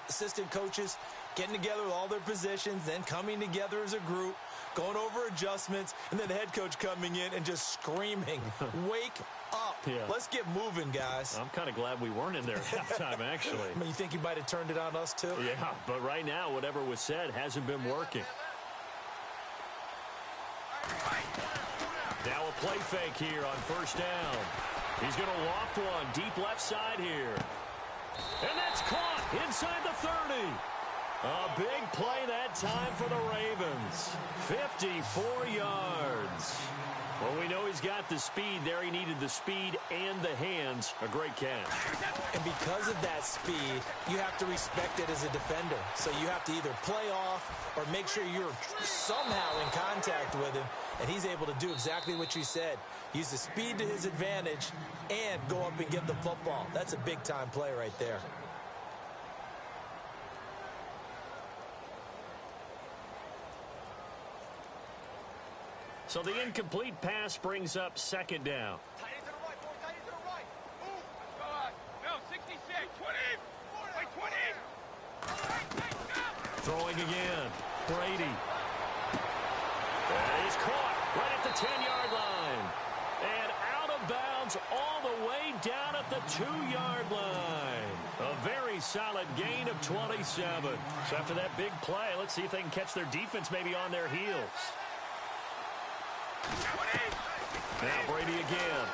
Speaker 4: assistant coaches getting together with all their positions, then coming together as a group, going over adjustments, and then the head coach coming in and just screaming, wake up. Yeah. Let's get moving, guys.
Speaker 3: I'm kind of glad we weren't in there at halftime, actually.
Speaker 4: I mean, you think he might have turned it on us, too?
Speaker 3: Yeah, but right now, whatever was said hasn't been working. Now a play fake here on first down. He's going to loft one deep left side here. And that's caught inside the 30. A big play that time for the Ravens. 54 yards. Well, we know he's got the speed there. He needed the speed and the hands. A great catch.
Speaker 4: And because of that speed, you have to respect it as a defender. So you have to either play off or make sure you're somehow in contact with him. And he's able to do exactly what you said. Use the speed to his advantage and go up and get the football. That's a big-time play right there.
Speaker 3: So the incomplete pass brings up second down.
Speaker 5: Tight end to the right, boy. Tight end to the right. Move. Go on. No, 66. 20. Wait, 20.
Speaker 3: Throwing again. Brady. And he's caught right at the 10-yard line. And out of bounds all the way down at the 2-yard line. A very solid gain of 27. So after that big play, let's see if they can catch their defense maybe on their heels. Now Brady again.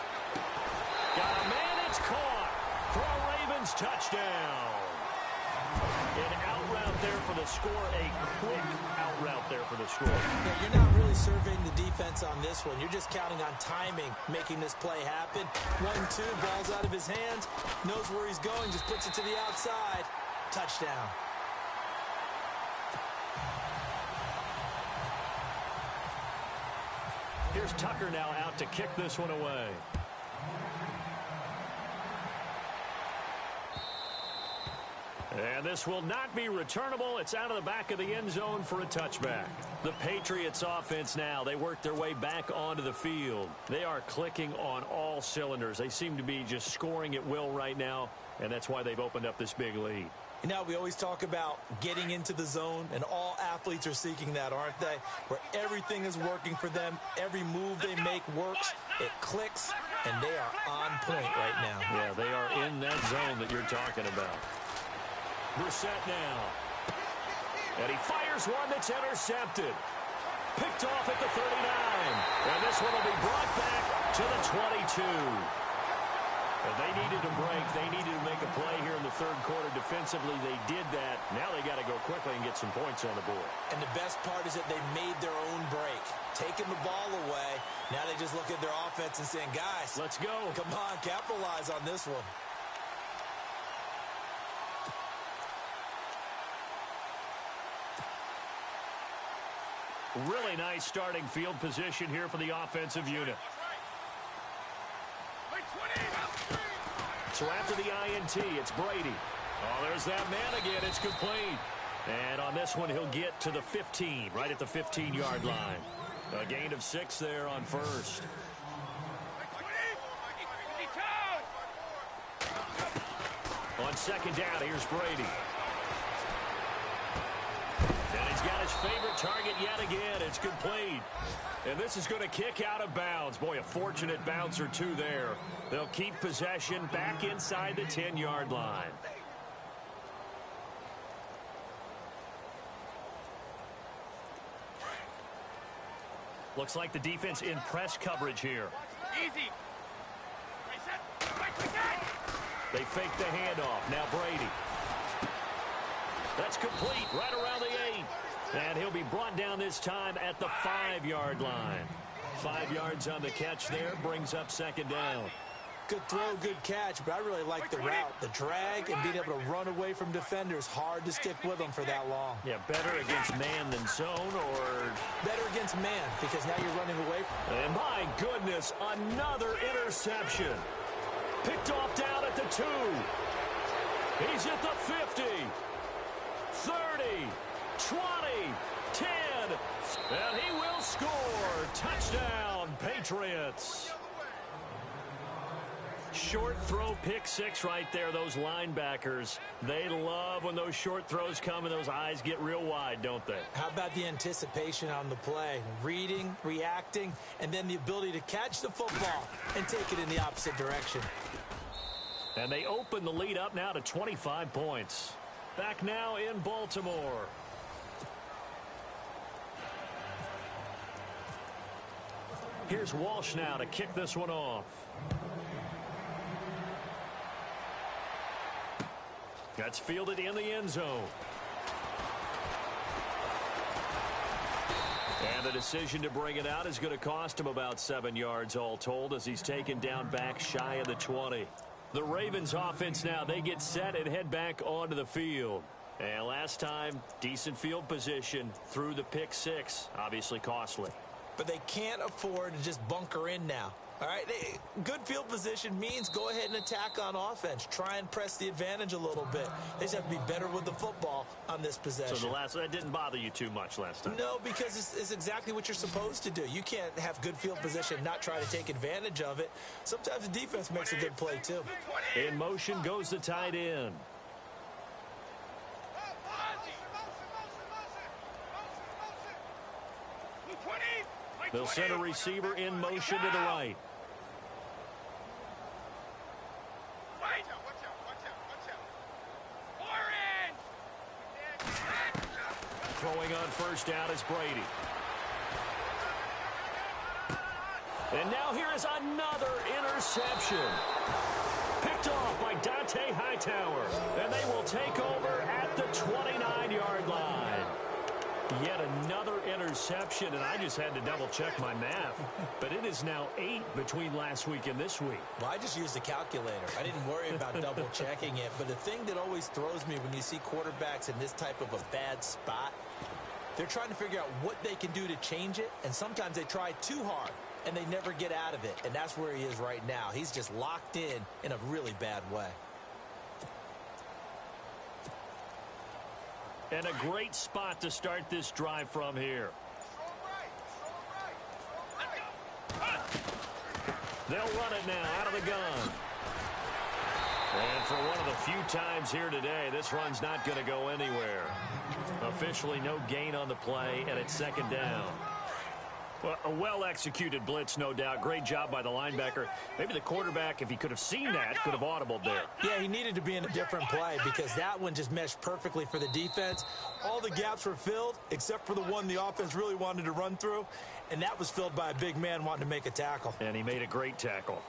Speaker 3: Got a man, it's caught for a Ravens touchdown. An out route there for the score, a quick out route there for the score.
Speaker 4: Yeah, you're not really surveying the defense on this one. You're just counting on timing, making this play happen. 1-2, ball's out of his hands, knows where he's going, just puts it to the outside. Touchdown.
Speaker 3: Here's Tucker now out to kick this one away. And this will not be returnable. It's out of the back of the end zone for a touchback. The Patriots offense now, they work their way back onto the field. They are clicking on all cylinders. They seem to be just scoring at will right now, and that's why they've opened up this big lead.
Speaker 4: You know, we always talk about getting into the zone, and all athletes are seeking that, aren't they? Where everything is working for them, every move they make works, it clicks, and they are on point right now.
Speaker 3: Yeah, they are in that zone that you're talking about. Brissett now. And he fires one that's intercepted. Picked off at the 39. And this one will be brought back to the 22. And they needed to break. They needed to make a play here in the third quarter. Defensively, they did that. Now they got to go quickly and get some points on the board.
Speaker 4: And the best part is that they made their own break. Taking the ball away. Now they just look at their offense and saying, guys,
Speaker 3: let's go.
Speaker 4: Come on, capitalize on this one.
Speaker 3: Really nice starting field position here for the offensive unit. So after the INT, it's Brady. Oh, there's that man again. It's complete. And on this one, he'll get to the 15, right at the 15-yard line. A gain of 6 there on first. On second down, here's Brady. And he's got his favorite target yet again. It's complete. And this is going to kick out of bounds. Boy, a fortunate bounce or two there. They'll keep possession back inside the 10-yard line. Looks like the defense in press coverage here.
Speaker 5: Easy.
Speaker 3: They fake the handoff. Now Brady. That's complete right around the 8. And he'll be brought down this time at the 5-yard line. 5 yards on the catch there. Brings up second down.
Speaker 4: Good throw, good catch, but I really like the route. The drag and being able to run away from defenders. Hard to stick with them for that long.
Speaker 3: Yeah, better against man than zone, or
Speaker 4: better against man, because now you're running away.
Speaker 3: And my goodness, another interception. Picked off down at the 2. He's at the 50. 30. 20. 10. And he will score. Touchdown, Patriots. Short throw, pick 6 right there. Those linebackers, they love when those short throws come and those eyes get real wide, don't they?
Speaker 4: How about the anticipation on the play? Reading, reacting, and then the ability to catch the football and take it in the opposite direction.
Speaker 3: And they open the lead up now to 25 points. Back now in Baltimore. Here's Walsh now to kick this one off. That's fielded in the end zone. And the decision to bring it out is going to cost him about 7 yards all told, as he's taken down back shy of the 20. The Ravens offense now, they get set and head back onto the field. And last time, decent field position through the pick 6, obviously costly.
Speaker 4: But they can't afford to just bunker in now. All right, good field position means go ahead and attack on offense. Try and press the advantage a little bit. They just have to be better with the football on this possession.
Speaker 3: So that didn't bother you too much last time?
Speaker 4: No, because it's exactly what you're supposed to do. You can't have good field position, not try to take advantage of it. Sometimes the defense makes a good play, too.
Speaker 3: In motion goes the tight end. They'll send a receiver in motion to the right. Throwing on first down is Brady. And now here is another interception. Picked off by Dante Hightower. And they will take over at the 29-yard line. Yet another interception, and I just had to double-check my math. But it is now 8 between last week and this week.
Speaker 4: Well, I just used a calculator. I didn't worry about double-checking it. But the thing that always throws me when you see quarterbacks in this type of a bad spot, they're trying to figure out what they can do to change it, and sometimes they try too hard, and they never get out of it. And that's where he is right now. He's just locked in a really bad way.
Speaker 3: And a great spot to start this drive from here. They'll run it now out of the gun. And for one of the few times here today, this run's not going to go anywhere. Officially no gain on the play, and it's second down. Well, a well-executed blitz, no doubt. Great job by the linebacker. Maybe the quarterback, if he could have seen that, could have audibled there.
Speaker 4: Yeah, he needed to be in a different play because that one just meshed perfectly for the defense. All the gaps were filled except for the one the offense really wanted to run through, and that was filled by a big man wanting to make a tackle.
Speaker 3: And he made a great tackle.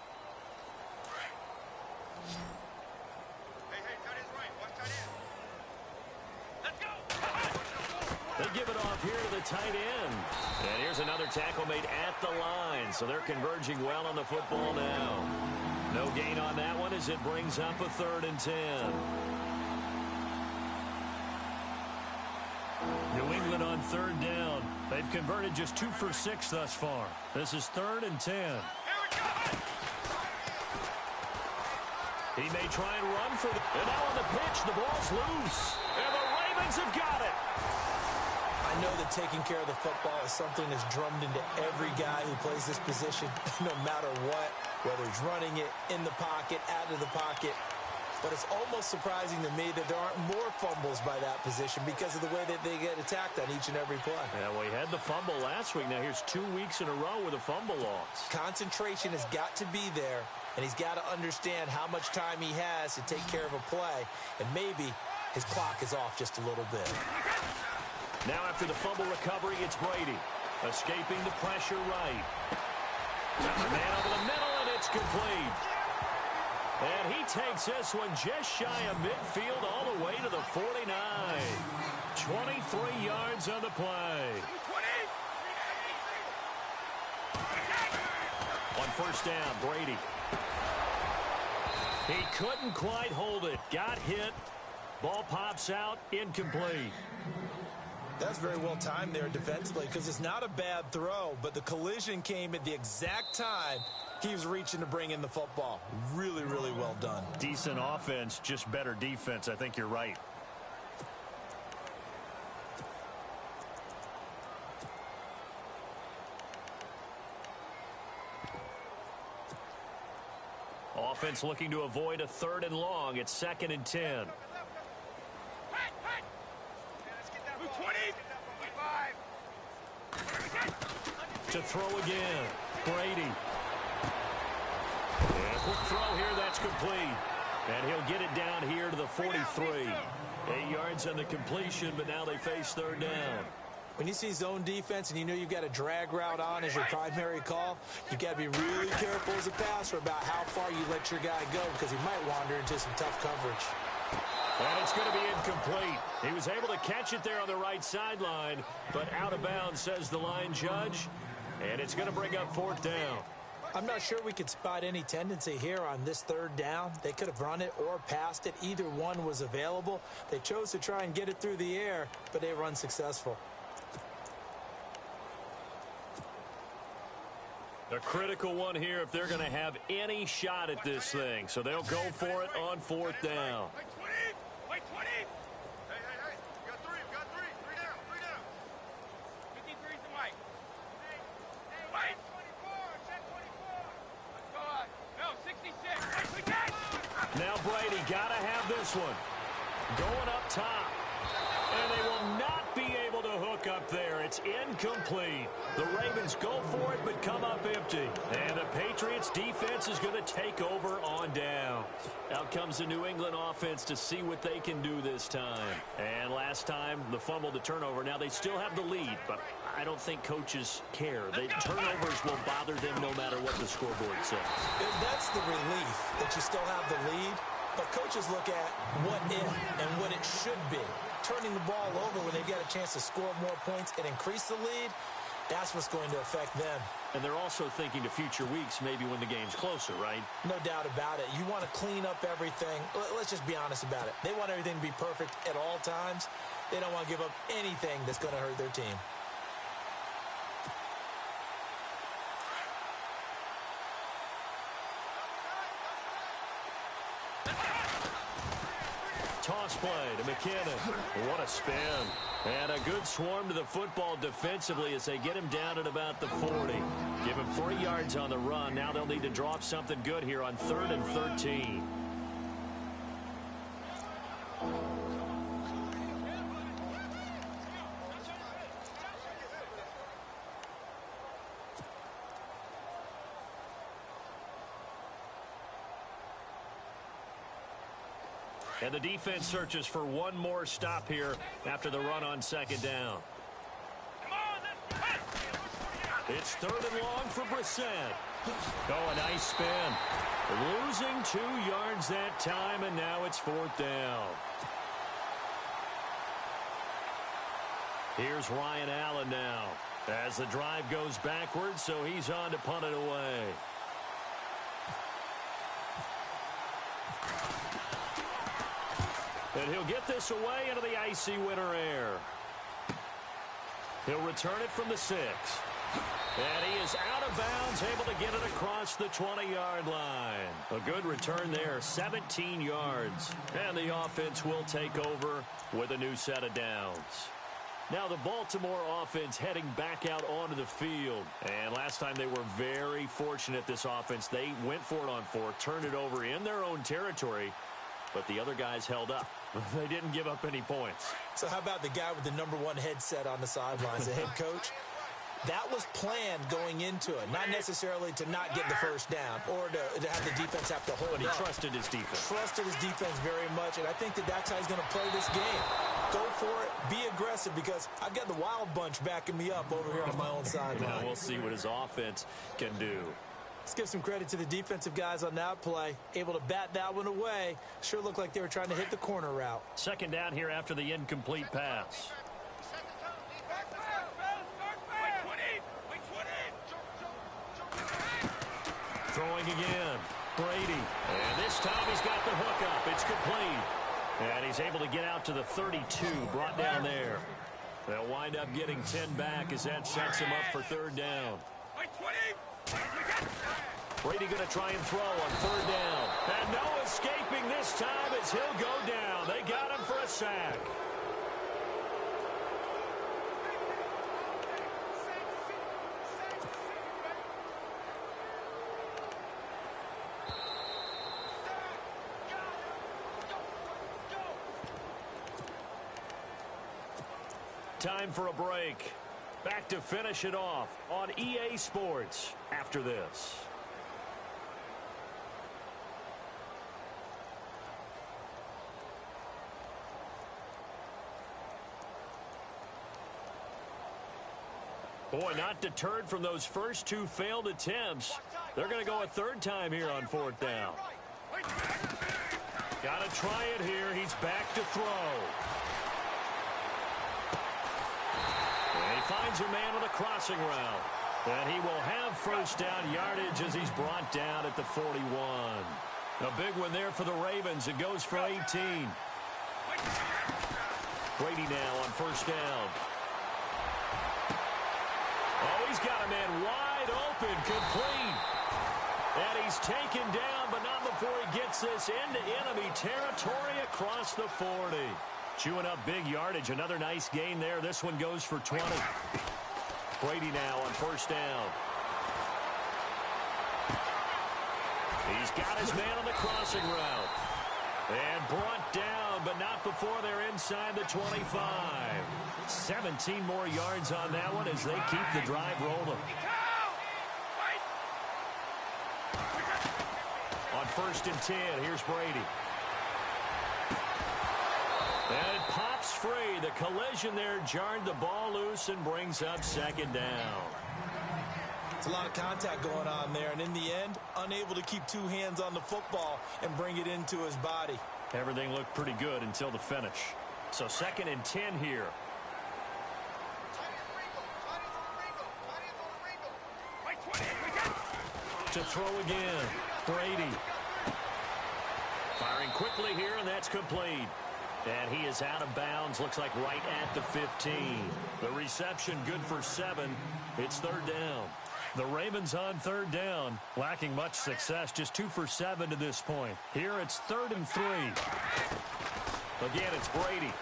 Speaker 3: They give it off here to the tight end. And here's another tackle made at the line. So they're converging well on the football now. No gain on that one as it brings up a 3rd and 10. New England on 3rd down. They've converted just 2 for 6 thus far. This is 3rd and 10. He may try and run for the... And now on the pitch, the ball's loose. And the Ravens have got it.
Speaker 4: I know that taking care of the football is something that's drummed into every guy who plays this position, no matter what, whether he's running it, in the pocket, out of the pocket. But it's almost surprising to me that there aren't more fumbles by that position because of the way that they get attacked on each and every play.
Speaker 3: Yeah, well, he had the fumble last week. Now here's 2 weeks in a row with a fumble loss.
Speaker 4: Concentration has got to be there, and he's got to understand how much time he has to take care of a play, and maybe his clock is off just a little bit.
Speaker 3: Now after the fumble recovery, it's Brady. Escaping the pressure right. The man over the middle, and it's complete. And he takes this one just shy of midfield all the way to the 49. 23 yards on the play. On 1st down, Brady. He couldn't quite hold it. Got hit. Ball pops out. Incomplete.
Speaker 4: That's very well timed there defensively because it's not a bad throw, but the collision came at the exact time he was reaching to bring in the football. Really, really well done.
Speaker 3: Decent offense, just better defense. I think you're right. Offense looking to avoid a 3rd and long. It's 2nd and 10. To throw again. Brady. And a quick throw here. That's complete. And he'll get it down here to the 43. 8 yards on the completion, but now they face 3rd down.
Speaker 4: When you see zone defense and you know you've got a drag route on as your primary call, you've got to be really careful as a passer about how far you let your guy go because he might wander into some tough coverage.
Speaker 3: And it's going to be incomplete. He was able to catch it there on the right sideline, but out of bounds, says the line judge. And it's going to bring up 4th down.
Speaker 4: I'm not sure we could spot any tendency here on this 3rd down. They could have run it or passed it. Either one was available. They chose to try and get it through the air, but they were unsuccessful.
Speaker 3: A critical one here if they're going to have any shot at this thing. So they'll go for it on 4th down.
Speaker 5: Wait, 20. Hey. You got 3. Three down. 53 is the mic. Wait. 24. Check 24. Let's go on. No, 66. We got it.
Speaker 3: Now Brady got to have this one. Going up top. And they will not be able to hook up there. It's incomplete. The Ravens go for it, but come up empty. And the Patriots defense is going to take over on down. Out comes the New England offense to see what they can do this time. And last time, the fumble, the turnover. Now they still have the lead, but I don't think coaches care. The turnovers will bother them no matter what the scoreboard says.
Speaker 4: That's the relief that you still have the lead. But coaches look at what if and what it should be. Turning the ball over when they've got a chance to score more points and increase the lead, that's what's going to affect them.
Speaker 3: And they're also thinking to future weeks, maybe when the game's closer, right?
Speaker 4: No doubt about it. You want to clean up everything. Let's just be honest about it. They want everything to be perfect at all times. They don't want to give up anything that's going to hurt their team.
Speaker 3: Toss play to McKinnon. What a spin. And a good swarm to the football defensively as they get him down at about the 40. Give him 3 yards on the run. Now they'll need to draw up something good here on 3rd and 13. And the defense searches for one more stop here after the run on second down. It's third and long for Brissett. Oh, a nice spin. Losing 2 yards that time, and now it's fourth down. Here's Ryan Allen now as the drive goes backwards, so he's on to punt it away. And he'll get this away into the icy winter air. He'll return it from the 6. And he is out of bounds, able to get it across the 20-yard line. A good return there, 17 yards. And the offense will take over with a new set of downs. Now the Baltimore offense heading back out onto the field. And last time they were very fortunate, this offense. They went for it on 4, turned it over in their own territory, but the other guys held up. They didn't give up any points.
Speaker 4: So how about the guy with the #1 headset on the sidelines, the head coach? That was planned going into it, not necessarily to not get the first down or to have the defense have to hold it.
Speaker 3: But he trusted his defense.
Speaker 4: Trusted his defense very much, and I think that's how he's going to play this game. Go for it, be aggressive, because I've got the wild bunch backing me up over here on my own sideline.
Speaker 3: Now we'll see what his offense can do.
Speaker 4: Let's give some credit to the defensive guys on that play. Able to bat that one away. Sure looked like they were trying to hit the corner route.
Speaker 3: Second down here after the incomplete pass. Throwing again. Brady. And this time he's got the hook up. It's complete. And he's able to get out to the 32. Brought down there. They'll wind up getting 10 back as that sets him up for third down. Brady going to try and throw on third down. And no escaping this time as he'll go down. They got him for a sack. Time for a break. Back to finish it off on EA Sports after this. Boy, not deterred from those first 2 failed attempts. They're going to go a third time here on fourth down. Got to try it here. He's back to throw. Finds a man on a crossing route. And he will have first down yardage as he's brought down at the 41. A big one there for the Ravens. It goes for 18. Brady now on first down. Oh, he's got a man wide open, complete. And he's taken down, but not before he gets this into enemy territory across the 40. Chewing up big yardage. Another nice gain there. This one goes for 20. Brady now on first down. He's got his man on the crossing route. And brought down, but not before they're inside the 25. 17 more yards on that one as they keep the drive rolling. On first and 10, here's Brady. And it pops free. The collision there jarred the ball loose and brings up second down.
Speaker 4: It's a lot of contact going on there, and in the end, unable to keep 2 hands on the football and bring it into his body.
Speaker 3: Everything looked pretty good until the finish. So second and 10 here. To throw again, Brady. Firing quickly here, and that's complete. And he is out of bounds, looks like right at the 15. The reception good for 7. It's third down. The Ravens on third down, lacking much success, just 2 for 7 to this point. Here it's third and 3. Again, it's Brady.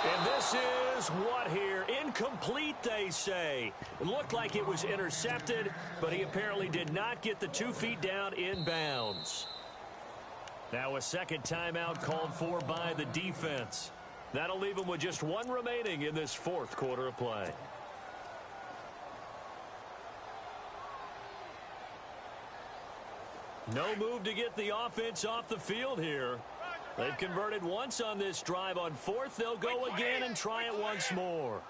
Speaker 3: And this is what here? Incomplete, they say. It looked like it was intercepted, but he apparently did not get the 2 feet down in bounds. Now a second timeout called for by the defense. That'll leave them with just 1 remaining in this fourth quarter of play. No move to get the offense off the field here. They've converted once on this drive. On fourth, they'll go again and try it once more.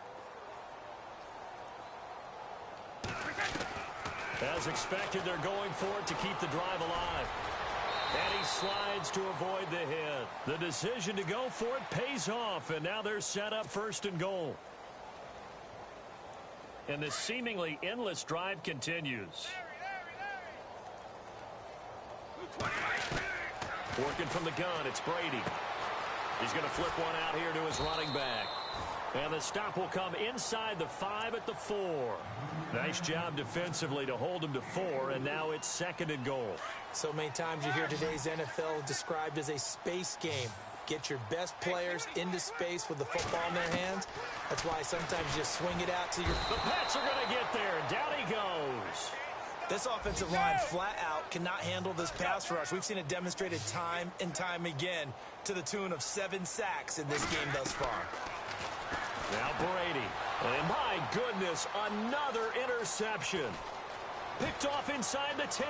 Speaker 3: As expected, they're going for it to keep the drive alive. And he slides to avoid the hit. The decision to go for it pays off, and now they're set up first and goal. And this seemingly endless drive continues. Working from the gun, it's Brady. He's going to flip one out here to his running back. And the stop will come inside the 5 at the 4. Nice job defensively to hold him to 4, and now it's second and goal.
Speaker 4: So many times you hear today's NFL described as a space game. Get your best players into space with the football in their hands. That's why sometimes you just swing it out to your...
Speaker 3: The Pats are going to get there. Down he goes.
Speaker 4: This offensive line flat out cannot handle this pass rush. We've seen it demonstrated time and time again to the tune of 7 sacks in this game thus far.
Speaker 3: Now Brady. And my goodness, another interception. Picked off inside the 10.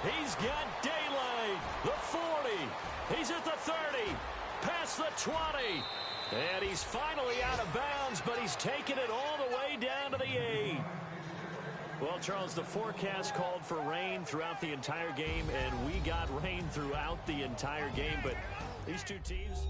Speaker 3: He's got daylight. The 40. He's at the 30. Past the 20. And he's finally out of bounds, but he's taken it all the way down to the 8. Well, Charles, the forecast called for rain throughout the entire game, and we got rain throughout the entire game. But these two teams...